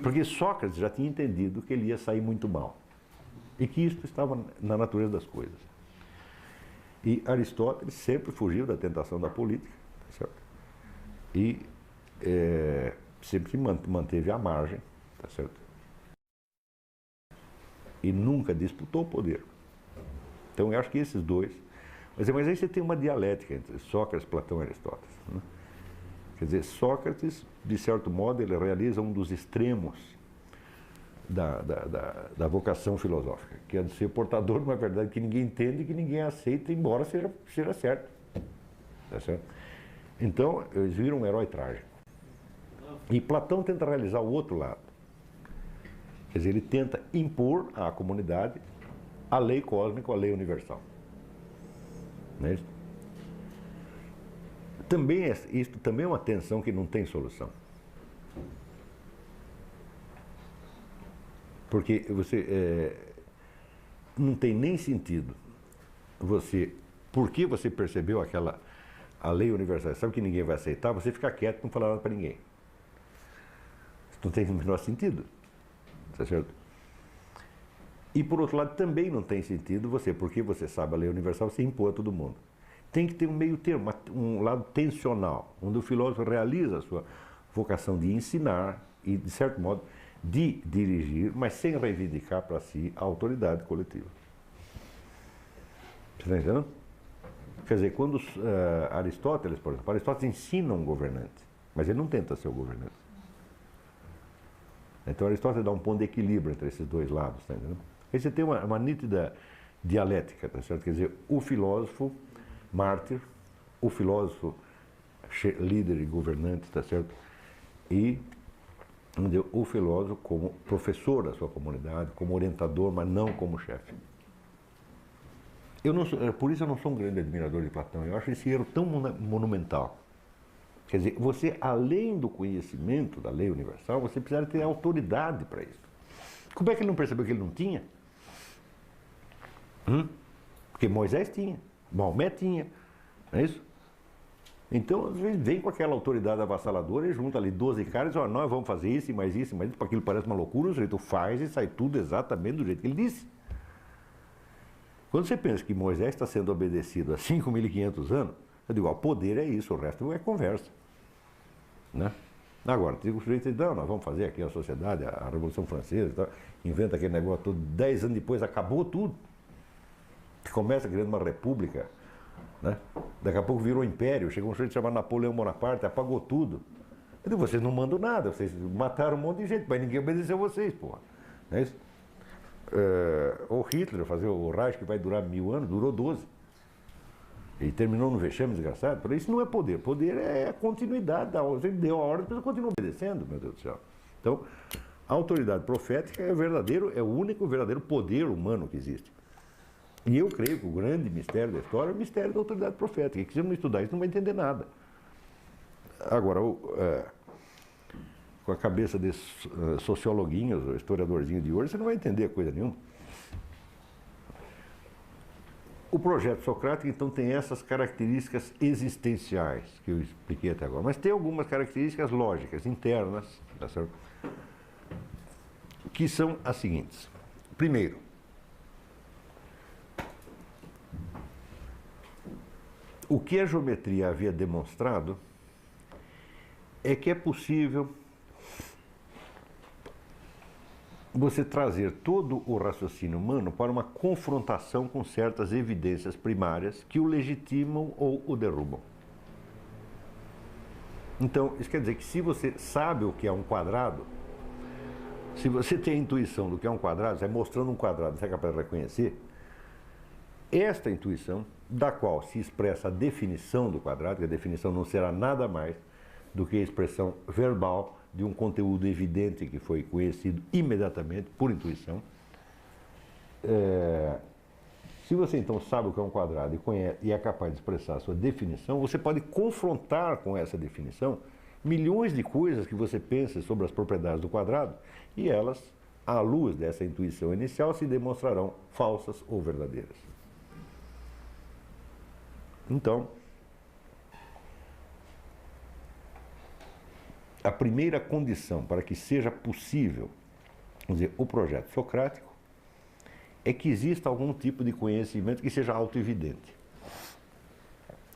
Porque Sócrates já tinha entendido que ele ia sair muito mal. E que isso estava na natureza das coisas. E Aristóteles sempre fugiu da tentação da política, tá certo? E sempre manteve a margem, tá certo? E nunca disputou o poder. Então eu acho que esses dois... Mas aí você tem uma dialética entre Sócrates, Platão e Aristóteles, né? Quer dizer, Sócrates, de certo modo, ele realiza um dos extremos da vocação filosófica, que é de ser portador de uma verdade que ninguém entende e que ninguém aceita, embora seja certo. Tá certo? Então, eles viram um herói trágico. E Platão tenta realizar o outro lado. Quer dizer, ele tenta impor à comunidade a lei cósmica, a lei universal. Não é isso? Isto também é uma tensão que não tem solução. Porque não tem nem sentido porque você percebeu a lei universal, sabe que ninguém vai aceitar, você ficar quieto e não falar nada para ninguém. Isso não tem o menor sentido. Tá certo? E por outro lado, também não tem sentido porque você sabe a lei universal, você impor a todo mundo. Tem que ter um meio termo, um lado tensional, onde o filósofo realiza a sua vocação de ensinar e, de certo modo, de dirigir, mas sem reivindicar para si a autoridade coletiva. Você está entendendo? Quer dizer, quando Aristóteles, por exemplo, Aristóteles ensina um governante, mas ele não tenta ser o governante. Então Aristóteles dá um ponto de equilíbrio entre esses dois lados, está entendendo? Aí você tem uma nítida dialética, tá certo? Quer dizer, o filósofo mártir, o filósofo líder e governante, tá certo? E o filósofo como professor da sua comunidade, como orientador, mas não como chefe. Por isso eu não sou um grande admirador de Platão. Eu acho esse erro tão monumental. Quer dizer, você, além do conhecimento da lei universal, você precisa ter autoridade para isso. Como é que ele não percebeu que ele não tinha? Porque Moisés tinha, Maomé tinha, não é isso? Então, às vezes, vem com aquela autoridade avassaladora e junta ali 12 caras e diz, nós vamos fazer isso e mais isso, para aquilo parece uma loucura, o sujeito faz e sai tudo exatamente do jeito que ele disse. Quando você pensa que Moisés está sendo obedecido há 5.500 anos, eu digo, o poder é isso, o resto é conversa. Né? Agora, o sujeito diz, não, nós vamos fazer aqui a sociedade, a Revolução Francesa, e tal, inventa aquele negócio todo, 10 anos depois acabou tudo. Começa criando uma república, né? Daqui a pouco virou um império, chegou um sujeito chamado Napoleão Bonaparte, apagou tudo. Eu digo, vocês não mandam nada, vocês mataram um monte de gente, mas ninguém obedeceu vocês, porra. Não é isso? O Hitler, fazer o Reich, que vai durar 1000 anos, durou 12. E terminou no vexame desgraçado. Por isso não é poder. Poder é a continuidade da ordem. Você deu a ordem, a pessoa continua obedecendo, meu Deus do céu. Então, a autoridade profética é o único verdadeiro poder humano que existe. E eu creio que o grande mistério da história é o mistério da autoridade profética. E que se você não estudar isso, não vai entender nada. Agora, com a cabeça desses sociologuinhos, ou historiadorzinhos de hoje, você não vai entender coisa nenhuma. O projeto socrático, então, tem essas características existenciais que eu expliquei até agora. Mas tem algumas características lógicas, internas, tá certo? Que são as seguintes. Primeiro, o que a geometria havia demonstrado é que é possível você trazer todo o raciocínio humano para uma confrontação com certas evidências primárias que o legitimam ou o derrubam. Então, isso quer dizer que se você sabe o que é um quadrado, se você tem a intuição do que é um quadrado, você mostrando um quadrado, você é capaz de reconhecer, esta intuição, da qual se expressa a definição do quadrado, que a definição não será nada mais do que a expressão verbal de um conteúdo evidente que foi conhecido imediatamente por intuição. Se você então sabe o que é um quadrado e é capaz de expressar a sua definição, você pode confrontar com essa definição milhões de coisas que você pensa sobre as propriedades do quadrado e elas, à luz dessa intuição inicial, se demonstrarão falsas ou verdadeiras. Então, a primeira condição para que seja possível, vamos dizer, o projeto socrático é que exista algum tipo de conhecimento que seja autoevidente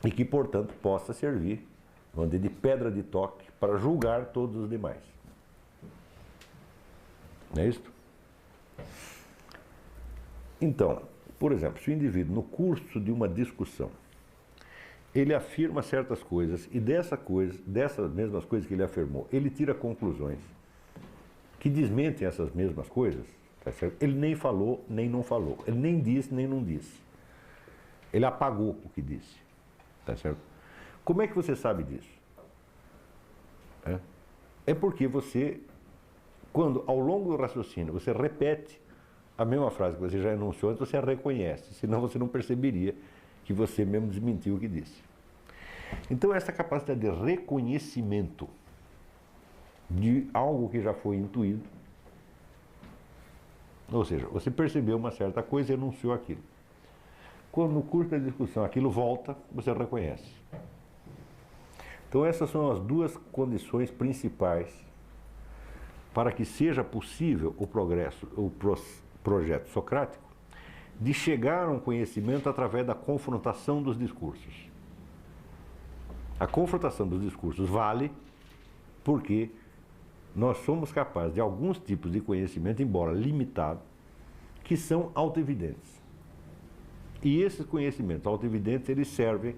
e que, portanto, possa servir, vamos dizer, de pedra de toque para julgar todos os demais. Não é isso? Então, por exemplo, se o indivíduo, no curso de uma discussão, ele afirma certas coisas e dessas mesmas coisas que ele afirmou, ele tira conclusões que desmentem essas mesmas coisas, tá certo? Ele nem falou, nem não falou. Ele nem disse, nem não disse. Ele apagou o que disse, tá certo? Como é que você sabe disso? É porque você, quando ao longo do raciocínio você repete a mesma frase que você já enunciou, você a reconhece, senão você não perceberia que você mesmo desmentiu o que disse. Então, essa capacidade de reconhecimento de algo que já foi intuído, ou seja, você percebeu uma certa coisa e enunciou aquilo. Quando no curso da discussão aquilo volta, você reconhece. Então, essas são as duas condições principais para que seja possível o projeto socrático de chegar a um conhecimento através da confrontação dos discursos. A confrontação dos discursos vale porque nós somos capazes de alguns tipos de conhecimento, embora limitado, que são autoevidentes. E esses conhecimentos autoevidentes, eles servem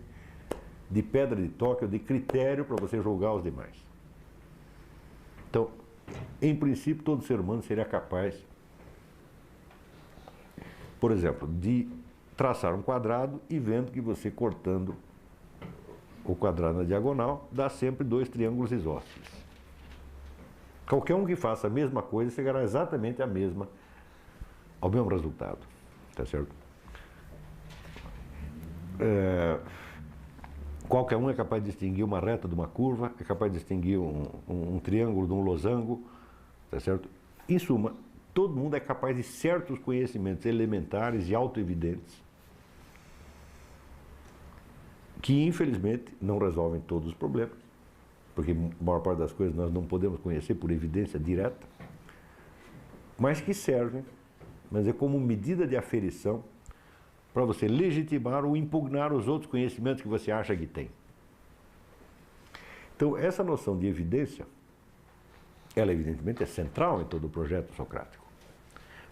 de pedra de toque ou de critério para você julgar os demais. Então, em princípio, todo ser humano seria capaz, por exemplo, de traçar um quadrado e vendo que você cortando o quadrado na diagonal dá sempre 2 triângulos isósceles. Qualquer um que faça a mesma coisa chegará exatamente ao mesmo resultado, tá certo? Qualquer um é capaz de distinguir uma reta de uma curva, é capaz de distinguir um triângulo de um losango, tá certo? Em suma, todo mundo é capaz de certos conhecimentos elementares e autoevidentes que, infelizmente, não resolvem todos os problemas, porque a maior parte das coisas nós não podemos conhecer por evidência direta, mas que servem, mas é como medida de aferição para você legitimar ou impugnar os outros conhecimentos que você acha que tem. Então, essa noção de evidência, ela evidentemente é central em todo o projeto socrático.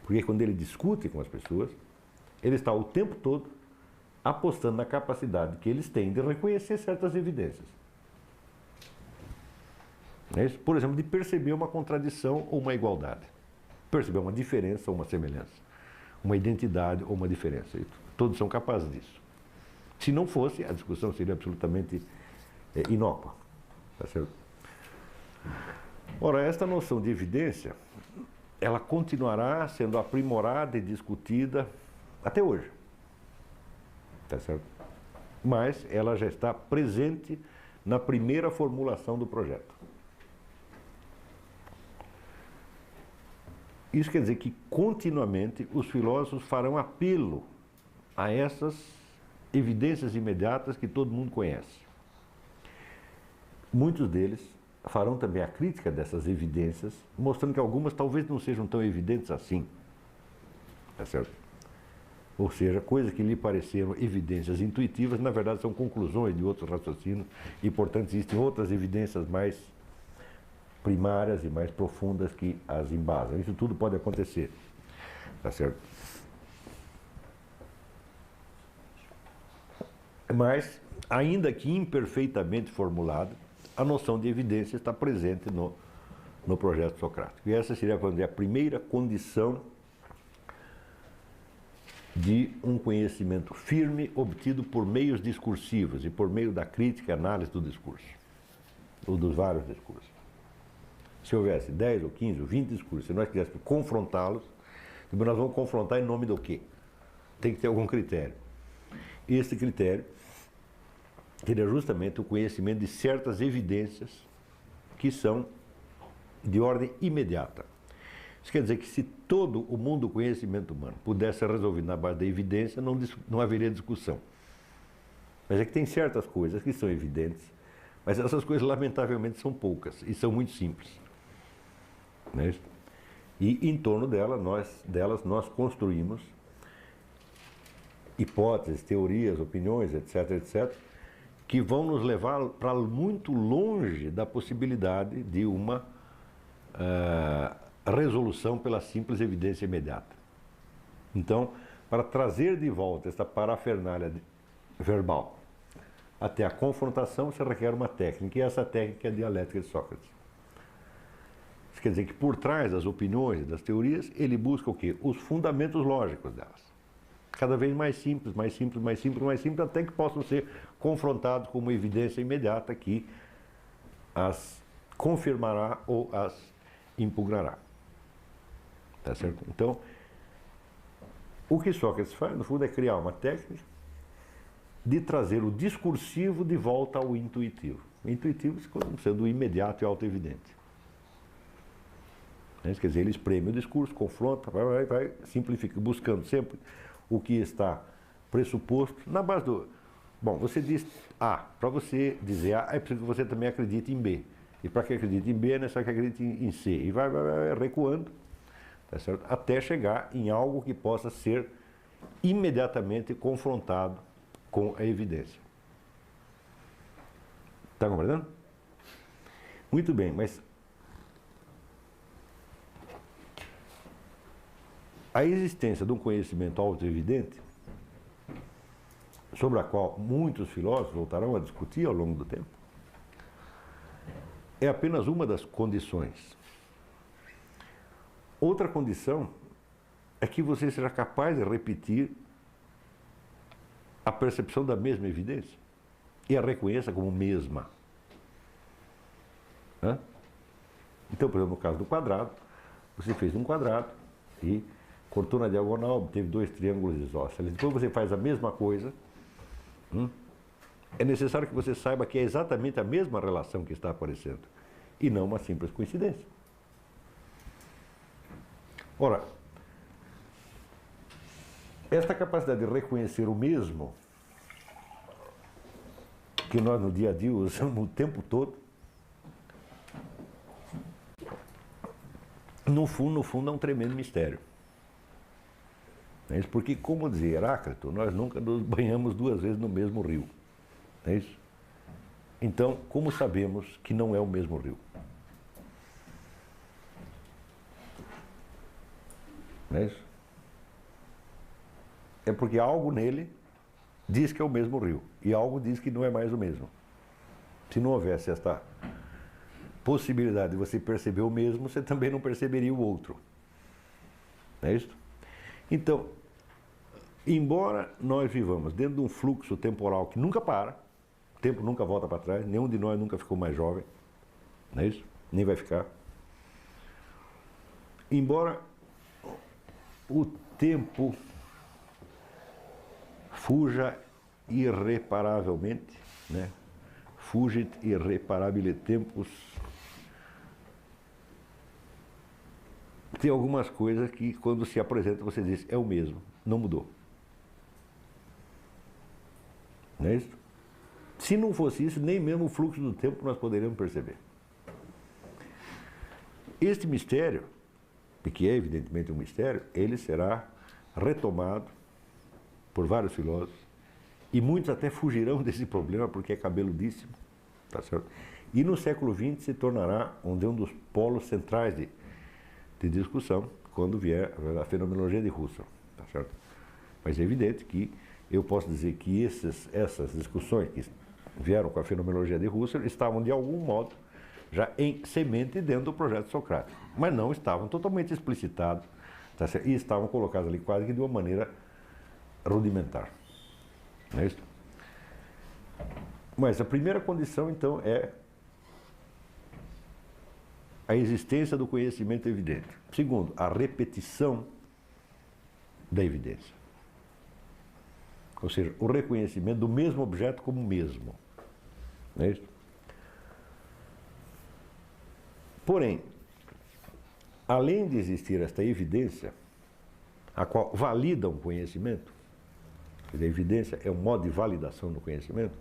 Porque quando ele discute com as pessoas, ele está o tempo todo apostando na capacidade que eles têm de reconhecer certas evidências. Por exemplo, de perceber uma contradição ou uma igualdade. Perceber uma diferença ou uma semelhança. Uma identidade ou uma diferença. Todos são capazes disso. Se não fosse, a discussão seria absolutamente inócua. Tá certo? Ora, esta noção de evidência, ela continuará sendo aprimorada e discutida até hoje. Tá certo? Mas ela já está presente na primeira formulação do projeto. Isso quer dizer que continuamente os filósofos farão apelo a essas evidências imediatas que todo mundo conhece. Muitos deles farão também a crítica dessas evidências, mostrando que algumas talvez não sejam tão evidentes assim. Tá certo? Ou seja, coisas que lhe pareceram evidências intuitivas, na verdade são conclusões de outros raciocínios e, portanto, existem outras evidências mais primárias e mais profundas que as embasam. Isso tudo pode acontecer. Tá certo? Mas, ainda que imperfeitamente formulada, a noção de evidência está presente no projeto socrático. E essa seria, vamos dizer, a primeira condição de um conhecimento firme obtido por meios discursivos e por meio da crítica e análise do discurso, ou dos vários discursos. Se houvesse 10 ou 15 ou 20 discursos, se nós quiséssemos confrontá-los, nós vamos confrontar em nome do quê? Tem que ter algum critério. E esse critério seria justamente o conhecimento de certas evidências que são de ordem imediata. Isso quer dizer que se todo o mundo do conhecimento humano pudesse ser resolvido na base da evidência, não haveria discussão. Mas é que tem certas coisas que são evidentes, mas essas coisas lamentavelmente são poucas e são muito simples. Não é isso? E em torno delas nós construímos hipóteses, teorias, opiniões, etc., etc., que vão nos levar para muito longe da possibilidade de uma resolução pela simples evidência imediata. Então, para trazer de volta essa parafernália verbal até a confrontação, se requer uma técnica, e essa técnica é a dialética de Sócrates. Isso quer dizer que por trás das opiniões e das teorias, ele busca o quê? Os fundamentos lógicos delas. Cada vez mais simples, mais simples, mais simples, mais simples, até que possam ser confrontados com uma evidência imediata que as confirmará ou as impugnará. Tá certo? Então, o que Sócrates faz, no fundo, é criar uma técnica de trazer o discursivo de volta ao intuitivo. O intuitivo sendo o imediato e autoevidente. Quer dizer, ele espreme o discurso, confronta, vai simplifica, buscando sempre o que está pressuposto na base do... Bom, você diz A. Para você dizer A, é preciso que você também acredite em B. E para que acredite em B, é necessário que acredite em C. E vai recuando, tá certo? Até chegar em algo que possa ser imediatamente confrontado com a evidência. Está compreendendo? Muito bem, mas a existência de um conhecimento autoevidente, sobre a qual muitos filósofos voltarão a discutir ao longo do tempo, é apenas uma das condições. Outra condição é que você seja capaz de repetir a percepção da mesma evidência e a reconheça como mesma. Então, por exemplo, no caso do quadrado, você fez um quadrado e cortou na diagonal, obteve 2 triângulos isósceles. Depois você faz a mesma coisa É necessário que você saiba que é exatamente a mesma relação que está aparecendo, e não uma simples coincidência. Ora, esta capacidade de reconhecer o mesmo, que nós no dia a dia usamos o tempo todo, no fundo é um tremendo mistério. É isso? Porque, como dizia Heráclito, nós nunca nos banhamos duas vezes no mesmo rio. É isso? Então, como sabemos que não é o mesmo rio? Não é isso? É porque algo nele diz que é o mesmo rio, e algo diz que não é mais o mesmo. Se não houvesse esta possibilidade de você perceber o mesmo, você também não perceberia o outro. Não é isso? Então, embora nós vivamos dentro de um fluxo temporal que nunca para, o tempo nunca volta para trás, nenhum de nós nunca ficou mais jovem, não é isso? Nem vai ficar. Embora o tempo fuja irreparavelmente, né? Fugit irreparabile tempus. Tem algumas coisas que, quando se apresenta, você diz, é o mesmo, não mudou. Não é isso? Se não fosse isso, nem mesmo o fluxo do tempo nós poderíamos perceber. Este mistério, que é evidentemente um mistério, ele será retomado por vários filósofos, e muitos até fugirão desse problema porque é cabeludíssimo, tá certo? E no século XX se tornará um dos polos centrais de discussão, quando vier a fenomenologia de Husserl, tá certo? Mas é evidente que eu posso dizer que essas discussões que vieram com a fenomenologia de Husserl estavam de algum modo já em semente dentro do projeto socrático, mas não estavam totalmente explicitados, tá certo? E estavam colocados ali quase que de uma maneira rudimentar. Não é isso? Mas a primeira condição, então, é a existência do conhecimento evidente. Segundo, a repetição da evidência. Ou seja, o reconhecimento do mesmo objeto como mesmo. Não é isso? Porém, além de existir esta evidência, a qual valida um conhecimento, quer dizer, a evidência é um modo de validação do conhecimento,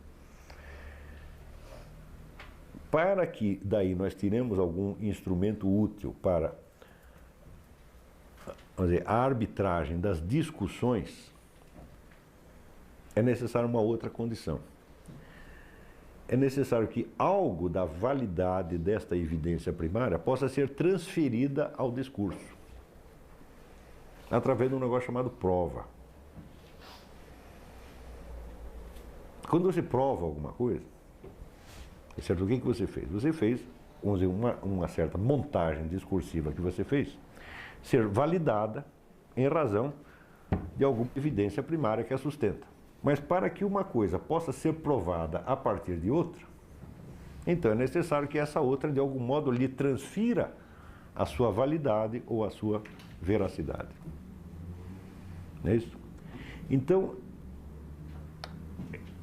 para que daí nós tiremos algum instrumento útil para, vamos dizer, a arbitragem das discussões, é necessário uma outra condição. É necessário que algo da validade desta evidência primária possa ser transferida ao discurso, através de um negócio chamado prova. Quando você prova alguma coisa, é certo, o que você fez? Você fez, vamos dizer, uma certa montagem discursiva que você fez, ser validada em razão de alguma evidência primária que a sustenta. Mas para que uma coisa possa ser provada a partir de outra, então é necessário que essa outra, de algum modo, lhe transfira a sua validade ou a sua veracidade. Não é isso? Então,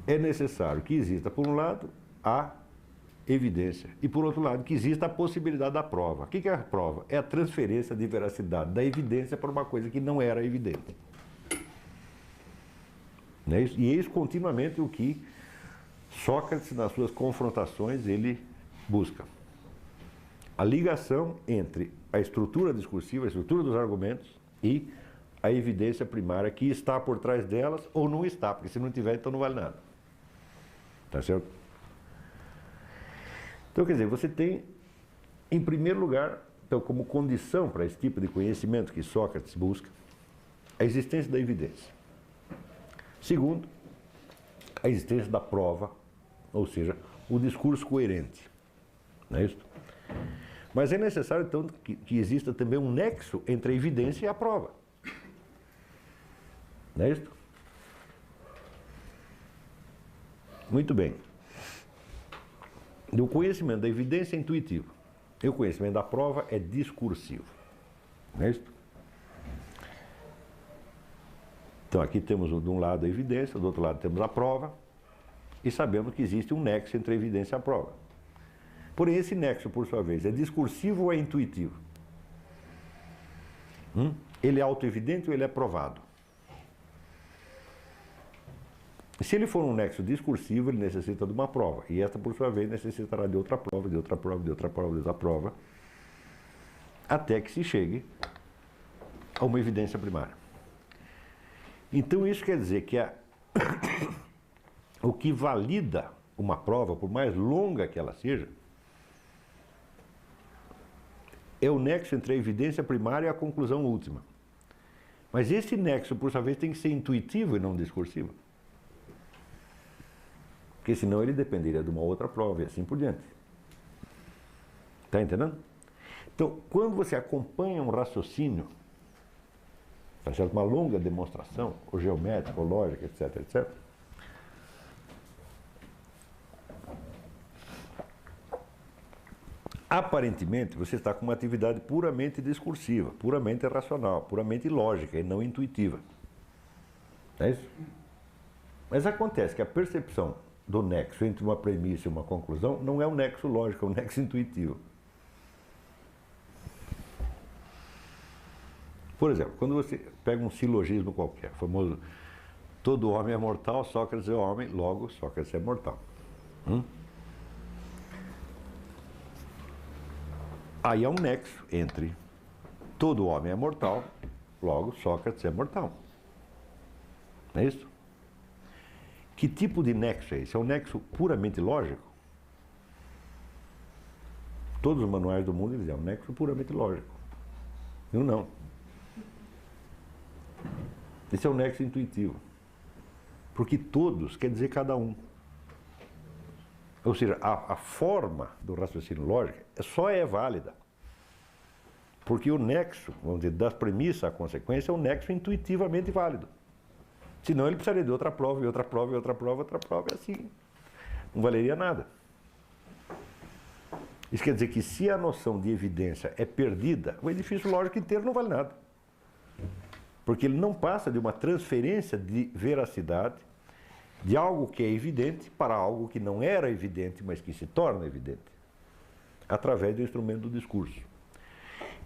é necessário que exista, por um lado, a evidência, e por outro lado, que exista a possibilidade da prova. O que é a prova? É a transferência de veracidade da evidência para uma coisa que não era evidente. Não é isso? E eis continuamente o que Sócrates, nas suas confrontações, ele busca. A ligação entre a estrutura discursiva, a estrutura dos argumentos e a evidência primária que está por trás delas ou não está, porque se não tiver, então não vale nada. Tá certo? Então, quer dizer, você tem, em primeiro lugar, então, como condição para esse tipo de conhecimento que Sócrates busca, a existência da evidência. Segundo, a existência da prova, ou seja, o discurso coerente. Não é isso? Mas é necessário, então, que exista também um nexo entre a evidência e a prova. Não é isso? Muito bem. O conhecimento da evidência é intuitivo. E o conhecimento da prova é discursivo. Não é isso? Então aqui temos de um lado a evidência, do outro lado temos a prova, e sabemos que existe um nexo entre a evidência e a prova. Porém, esse nexo, por sua vez, é discursivo ou é intuitivo? Ele é autoevidente ou ele é provado? Se ele for um nexo discursivo, ele necessita de uma prova. E esta, por sua vez, necessitará de outra prova, de outra prova, de outra prova, de outra prova, até que se chegue a uma evidência primária. Então, isso quer dizer que o que valida uma prova, por mais longa que ela seja, é o nexo entre a evidência primária e a conclusão última. Mas esse nexo, por sua vez, tem que ser intuitivo e não discursivo. Porque senão ele dependeria de uma outra prova e assim por diante. Está entendendo? Então, quando você acompanha um raciocínio, tá certo? Uma longa demonstração, ou geométrica, ou lógica, etc, etc., aparentemente você está com uma atividade puramente discursiva, puramente racional, puramente lógica e não intuitiva. É isso? Mas acontece que a percepção do nexo entre uma premissa e uma conclusão não é um nexo lógico, é um nexo intuitivo. Por exemplo, quando você pega um silogismo qualquer, famoso, todo homem é mortal, Sócrates é homem, logo Sócrates é mortal. Aí há um nexo entre todo homem é mortal, logo Sócrates é mortal. Não é isso? Que tipo de nexo é esse? É um nexo puramente lógico? Todos os manuais do mundo dizem, é um nexo puramente lógico. Eu não. Esse é um nexo intuitivo. Porque todos quer dizer cada um. Ou seja, a forma do raciocínio lógico só é válida porque o nexo, vamos dizer, das premissas à consequência é um nexo intuitivamente válido. Senão ele precisaria de outra prova, e outra prova, e outra prova, e outra prova, e assim não valeria nada. Isso quer dizer que se a noção de evidência é perdida, o edifício lógico inteiro não vale nada. Porque ele não passa de uma transferência de veracidade de algo que é evidente para algo que não era evidente, mas que se torna evidente, através do instrumento do discurso.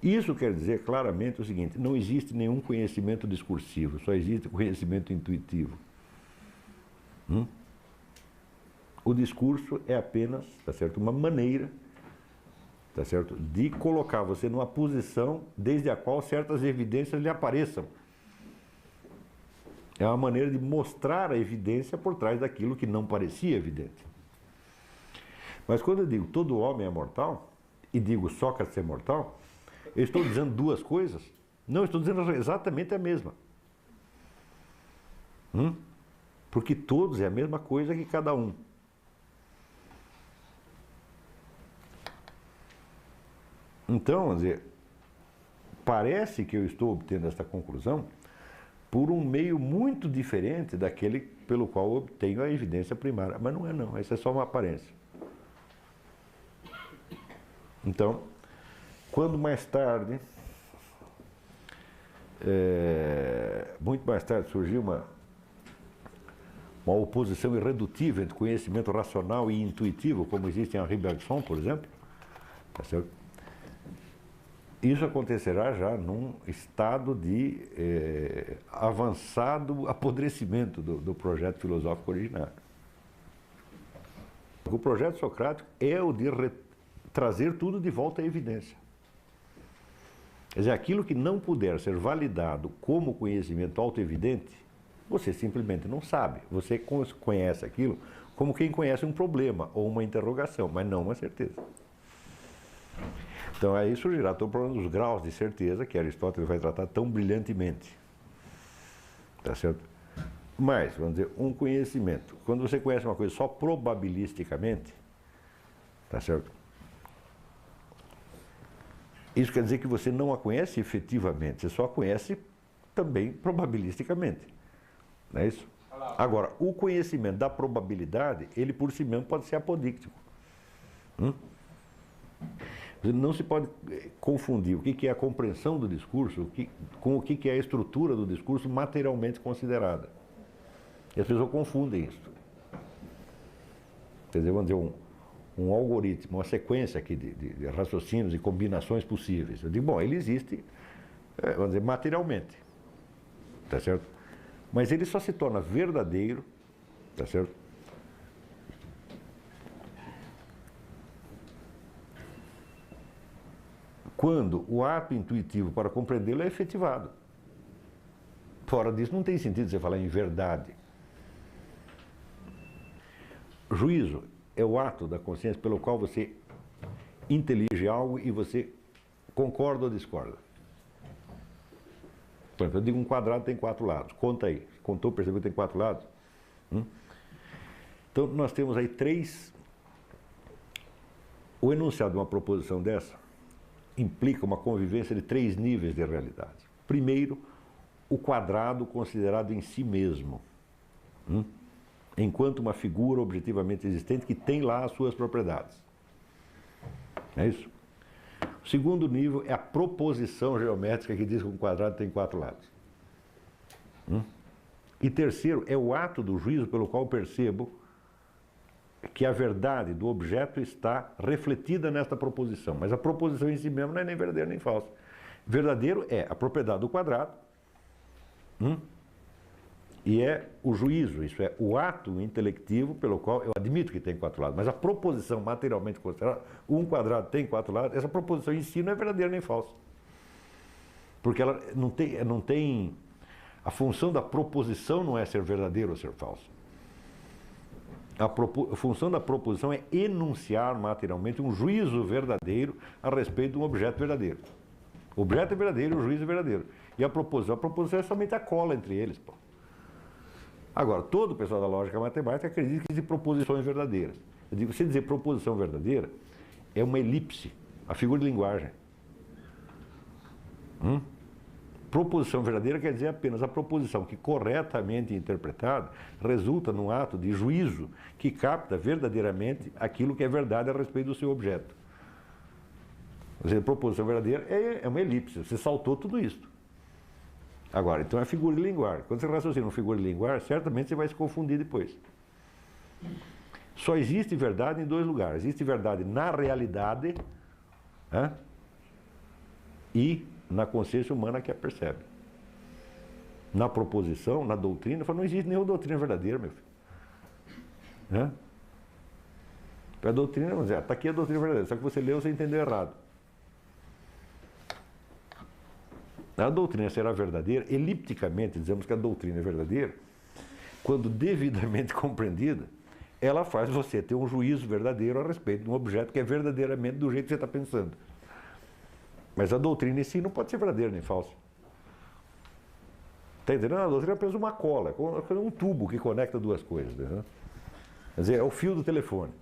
Isso quer dizer claramente o seguinte, não existe nenhum conhecimento discursivo, só existe conhecimento intuitivo. O discurso é apenas, tá certo, uma maneira, tá certo, de colocar você numa posição desde a qual certas evidências lhe apareçam. É uma maneira de mostrar a evidência por trás daquilo que não parecia evidente. Mas quando eu digo todo homem é mortal, e digo Sócrates é mortal, eu estou dizendo duas coisas? Não, eu estou dizendo exatamente a mesma. Porque todos é a mesma coisa que cada um. Então, quer dizer, parece que eu estou obtendo esta conclusão por um meio muito diferente daquele pelo qual eu obtenho a evidência primária. Mas não é não, essa é só uma aparência. Então, quando mais tarde, muito mais tarde surgiu uma oposição irredutível entre conhecimento racional e intuitivo, como existe em Henri Bergson, por exemplo, tá certo? Isso acontecerá já num estado de avançado apodrecimento do projeto filosófico originário. O projeto socrático é o de trazer tudo de volta à evidência. Quer dizer, aquilo que não puder ser validado como conhecimento autoevidente, você simplesmente não sabe. Você conhece aquilo como quem conhece um problema ou uma interrogação, mas não uma certeza. Então aí surgirá todo o problema dos graus de certeza que Aristóteles vai tratar tão brilhantemente. Tá certo? Mas, vamos dizer, um conhecimento. Quando você conhece uma coisa só probabilisticamente, tá certo? Isso quer dizer que você não a conhece efetivamente, você só a conhece também probabilisticamente. Não é isso? Agora, o conhecimento da probabilidade, ele por si mesmo pode ser apodíctico. Não se pode confundir o que é a compreensão do discurso com o que é a estrutura do discurso materialmente considerada. E as pessoas confundem isso. quer dizer, vamos dizer, um algoritmo, uma sequência aqui de raciocínios e combinações possíveis. Eu digo, bom, ele existe, vamos dizer, materialmente, tá certo? Mas ele só se torna verdadeiro, tá certo? Quando o ato intuitivo para compreendê-lo é efetivado. Fora disso, não tem sentido você falar em verdade. Juízo é o ato da consciência pelo qual você intelige algo e você concorda ou discorda. Por exemplo, eu digo um quadrado tem 4 lados. Conta aí. Contou, percebeu que tem 4 lados? Então, nós temos aí 3... O enunciado de uma proposição dessa implica uma convivência de 3 níveis de realidade. Primeiro, o quadrado considerado em si mesmo, enquanto uma figura objetivamente existente que tem lá as suas propriedades. É isso? O segundo nível é a proposição geométrica que diz que um quadrado tem 4 lados. E terceiro é o ato do juízo pelo qual percebo que a verdade do objeto está refletida nesta proposição. Mas a proposição em si mesma não é nem verdadeira nem falsa. Verdadeiro é a propriedade do quadrado, e é o juízo, isso é o ato intelectivo pelo qual eu admito que tem 4 lados, mas a proposição materialmente considerada, um quadrado tem 4 lados, essa proposição em si não é verdadeira nem falsa. Porque ela não tem a função da proposição não é ser verdadeiro ou ser falso. A função da proposição é enunciar materialmente um juízo verdadeiro a respeito de um objeto verdadeiro. O objeto é verdadeiro, o juízo é verdadeiro. E a proposição é somente a cola entre eles. Pô. Agora, todo o pessoal da lógica matemática acredita que existem proposições verdadeiras. Eu digo, se dizer proposição verdadeira, é uma elipse, a figura de linguagem. Proposição verdadeira quer dizer apenas a proposição que, corretamente interpretada, resulta num ato de juízo que capta verdadeiramente aquilo que é verdade a respeito do seu objeto. Ou seja, proposição verdadeira é uma elipse, você saltou tudo isso. Agora, então é figura de linguagem. Quando você raciocina uma figura de linguagem, certamente você vai se confundir depois. Só existe verdade em 2 lugares. Existe verdade na realidade e na consciência humana que a percebe. Na proposição, na doutrina, não existe nenhuma doutrina verdadeira, meu filho. A doutrina, vamos dizer, está aqui a doutrina verdadeira, só que você leu, você entendeu errado. A doutrina será verdadeira, elipticamente dizemos que a doutrina é verdadeira, quando devidamente compreendida, ela faz você ter um juízo verdadeiro a respeito de um objeto que é verdadeiramente do jeito que você está pensando. Mas a doutrina em si não pode ser verdadeira nem falsa. Está entendendo? A doutrina é apenas uma cola, é um tubo que conecta 2 coisas. Né? Quer dizer, é o fio do telefone.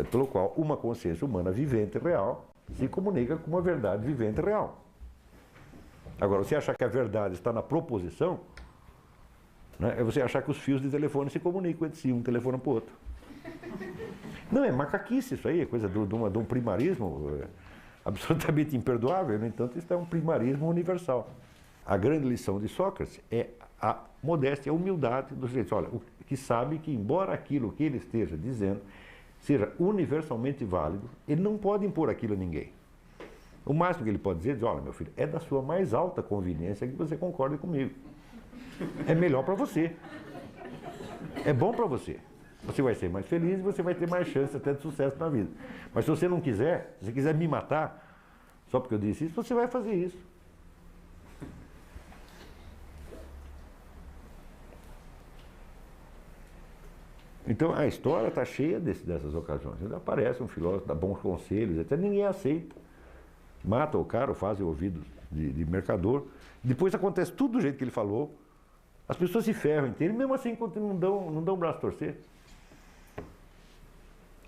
Pelo qual uma consciência humana vivente real se comunica com uma verdade vivente real. Agora, você achar que a verdade está na proposição, né, é você achar que os fios de telefone se comunicam entre si, um telefone para o outro. Não, é macaquice isso aí, é coisa de um primarismo absolutamente imperdoável. No entanto, isso é um primarismo universal. A grande lição de Sócrates é a modéstia, a humildade do sujeito. Olha, o que sabe que, embora aquilo que ele esteja dizendo seja universalmente válido, ele não pode impor aquilo a ninguém. O máximo que ele pode dizer é, olha, meu filho, é da sua mais alta conveniência que você concorde comigo. É melhor para você. É bom para você. Você vai ser mais feliz e você vai ter mais chance até de sucesso na vida. Mas se você não quiser, se você quiser me matar, só porque eu disse isso, você vai fazer isso. Então a história está cheia dessas ocasiões. Aparece um filósofo, dá bons conselhos, até ninguém aceita. Mata o cara, ou faz ouvidos de mercador. Depois acontece tudo do jeito que ele falou. As pessoas se ferram inteiras, mesmo assim não dão o braço a torcer.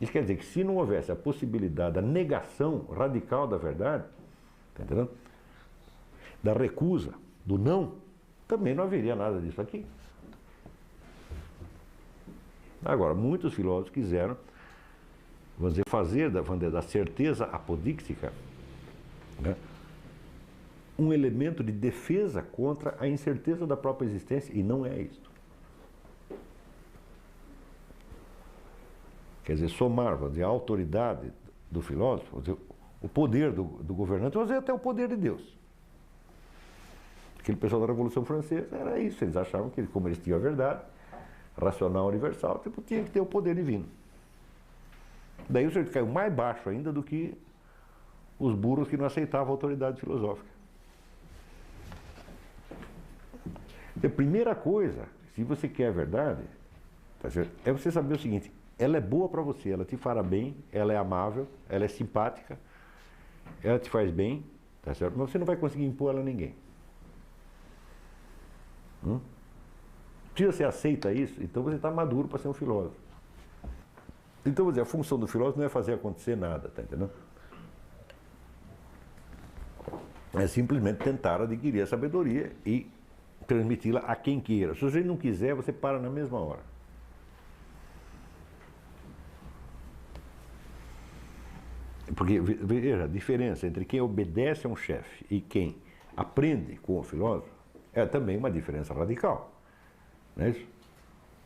Isso quer dizer que se não houvesse a possibilidade da negação radical da verdade, tá entendendo? Da recusa, do não, também não haveria nada disso aqui. Agora, muitos filósofos quiseram, vamos dizer, fazer da certeza apodíctica, né, um elemento de defesa contra a incerteza da própria existência, e não é isto. quer dizer, somar, vamos dizer, a autoridade do filósofo, vamos dizer, o poder do governante, vamos dizer, até o poder de Deus. Aquele pessoal da Revolução Francesa era isso, eles achavam que, como eles tinham a verdade racional universal, tipo, tinha que ter o poder divino. Daí o sujeito caiu mais baixo ainda do que os burros que não aceitavam a autoridade filosófica. A primeira coisa, se você quer a verdade, é você saber o seguinte: ela é boa para você, ela te fará bem, ela é amável, ela é simpática, ela te faz bem, tá certo? Mas você não vai conseguir impor ela a ninguém. Se você aceita isso, então você está maduro para ser um filósofo. Então, vou dizer, a função do filósofo não é fazer acontecer nada, tá entendendo? É simplesmente tentar adquirir a sabedoria e transmiti-la a quem queira. Se você não quiser, você para na mesma hora. Porque, veja, a diferença entre quem obedece a um chefe e quem aprende com o filósofo é também uma diferença radical. Não é isso?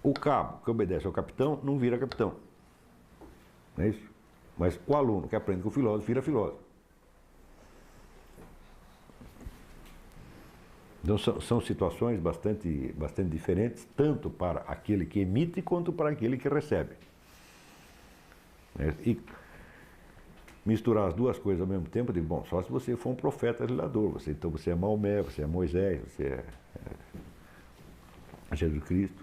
O cabo que obedece ao capitão não vira capitão. Não é isso? Mas o aluno que aprende com o filósofo vira filósofo. Então são situações bastante diferentes, tanto para aquele que emite quanto para aquele que recebe. E misturar as duas coisas ao mesmo tempo, eu digo, bom, só se você for um profeta revelador, então você é Maomé, você é Moisés, você é Jesus Cristo.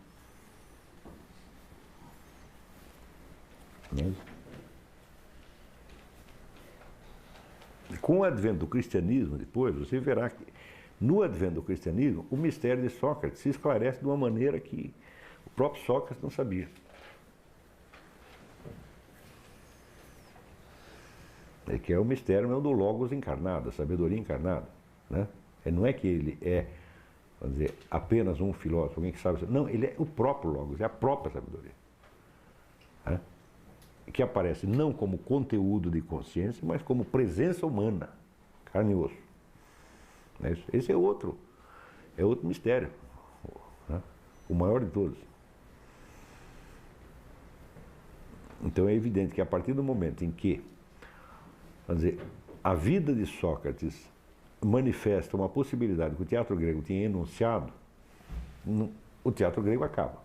Com o advento do cristianismo, depois, você verá que no advento do cristianismo, o mistério de Sócrates se esclarece de uma maneira que o próprio Sócrates não sabia. Que é o mistério mesmo do Logos encarnado, a sabedoria encarnada. Né? Não é que ele é, vamos dizer, apenas um filósofo, alguém que sabe. Não, ele é o próprio Logos, é a própria sabedoria. Né? Que aparece não como conteúdo de consciência, mas como presença humana, carne e osso. Esse é outro mistério, né? O maior de todos. Então é evidente que a partir do momento em que, vamos dizer, a vida de Sócrates manifesta uma possibilidade que o teatro grego tinha enunciado, o teatro grego acaba.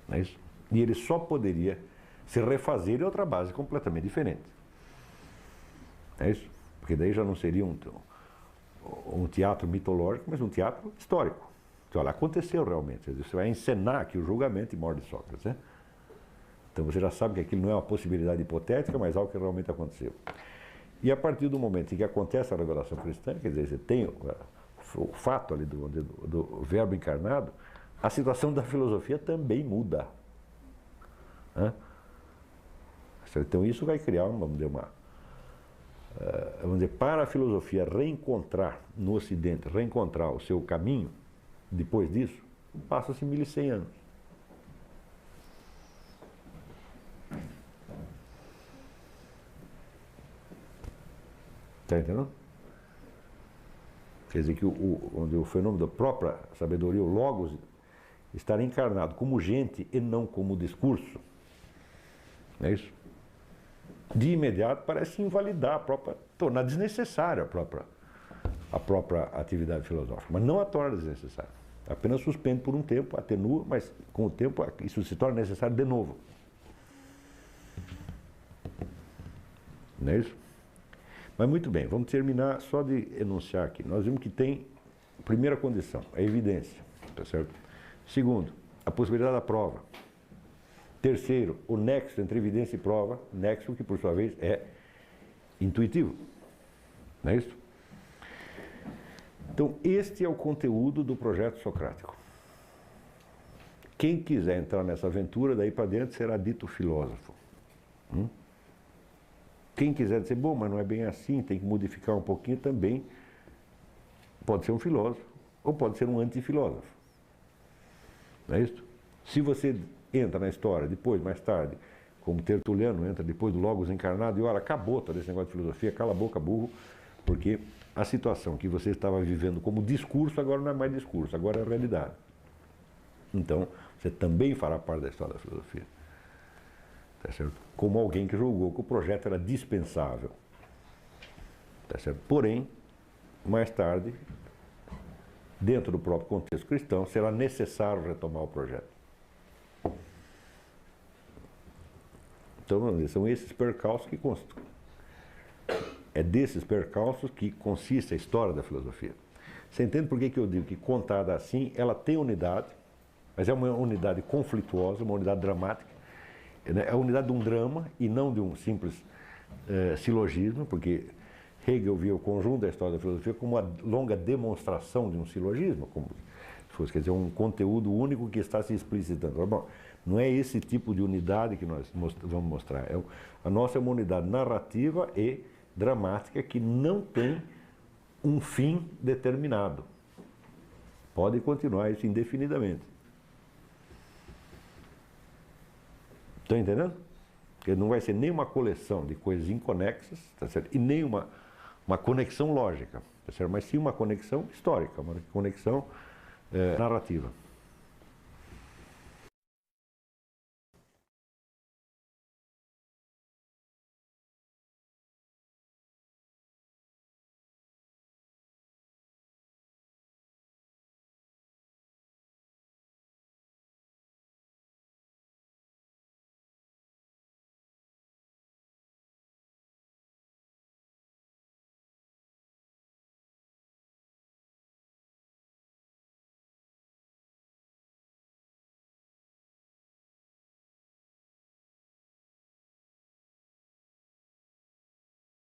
Não é isso? E ele só poderia se refazer em outra base completamente diferente. É isso? Porque daí já não seria um teatro mitológico, mas um teatro histórico. Então, olha, aconteceu realmente. Você vai encenar aqui o julgamento e morte de Sócrates. Né? Então você já sabe que aquilo não é uma possibilidade hipotética, mas algo que realmente aconteceu. E a partir do momento em que acontece a revelação cristã, quer dizer, você tem o fato ali do verbo encarnado, a situação da filosofia também muda. Né? Então isso vai criar, vamos dizer, para a filosofia reencontrar no Ocidente, reencontrar o seu caminho, depois disso, passa-se 1100 anos. Está entendendo? Quer dizer que o fenômeno da própria sabedoria, o Logos, estar encarnado como gente e não como discurso, não é isso? De imediato parece invalidar tornar desnecessária a própria atividade filosófica, mas não a torna desnecessária. Apenas suspende por um tempo, atenua, mas com o tempo isso se torna necessário de novo. Não é isso? Mas muito bem, vamos terminar só de enunciar aqui. Nós vimos que tem, primeira condição, a evidência, tá certo? Segundo, a possibilidade da prova. Terceiro, o nexo entre evidência e prova, nexo que por sua vez é intuitivo. Não é isso? Então, este é o conteúdo do projeto socrático. Quem quiser entrar nessa aventura, daí para dentro será dito filósofo. Quem quiser dizer, bom, mas não é bem assim, tem que modificar um pouquinho também, pode ser um filósofo, ou pode ser um antifilósofo. Não é isso? Se você entra na história depois, mais tarde, como Tertuliano entra depois do Logos encarnado, e olha, acabou todo esse negócio de filosofia, cala a boca, burro, porque a situação que você estava vivendo como discurso, agora não é mais discurso, agora é realidade. Então, você também fará parte da história da filosofia. tá certo? Como alguém que julgou que o projeto era dispensável. Tá certo? Porém, mais tarde, dentro do próprio contexto cristão, será necessário retomar o projeto. Então, são esses percalços que constam. É desses percalços que consiste a história da filosofia. Você entende por que eu digo que, contada assim, ela tem unidade, mas é uma unidade conflituosa, uma unidade dramática. É a unidade de um drama e não de um simples silogismo, porque Hegel via o conjunto da história da filosofia como uma longa demonstração de um silogismo, como se fosse, quer dizer, um conteúdo único que está se explicitando. Bom, não é esse tipo de unidade que nós vamos mostrar. A nossa é uma unidade narrativa e dramática que não tem um fim determinado. Pode continuar isso indefinidamente. Estão entendendo? Porque não vai ser nem uma coleção de coisas inconexas, tá certo? E nem uma conexão lógica, tá certo? Mas sim uma conexão histórica, uma conexão narrativa.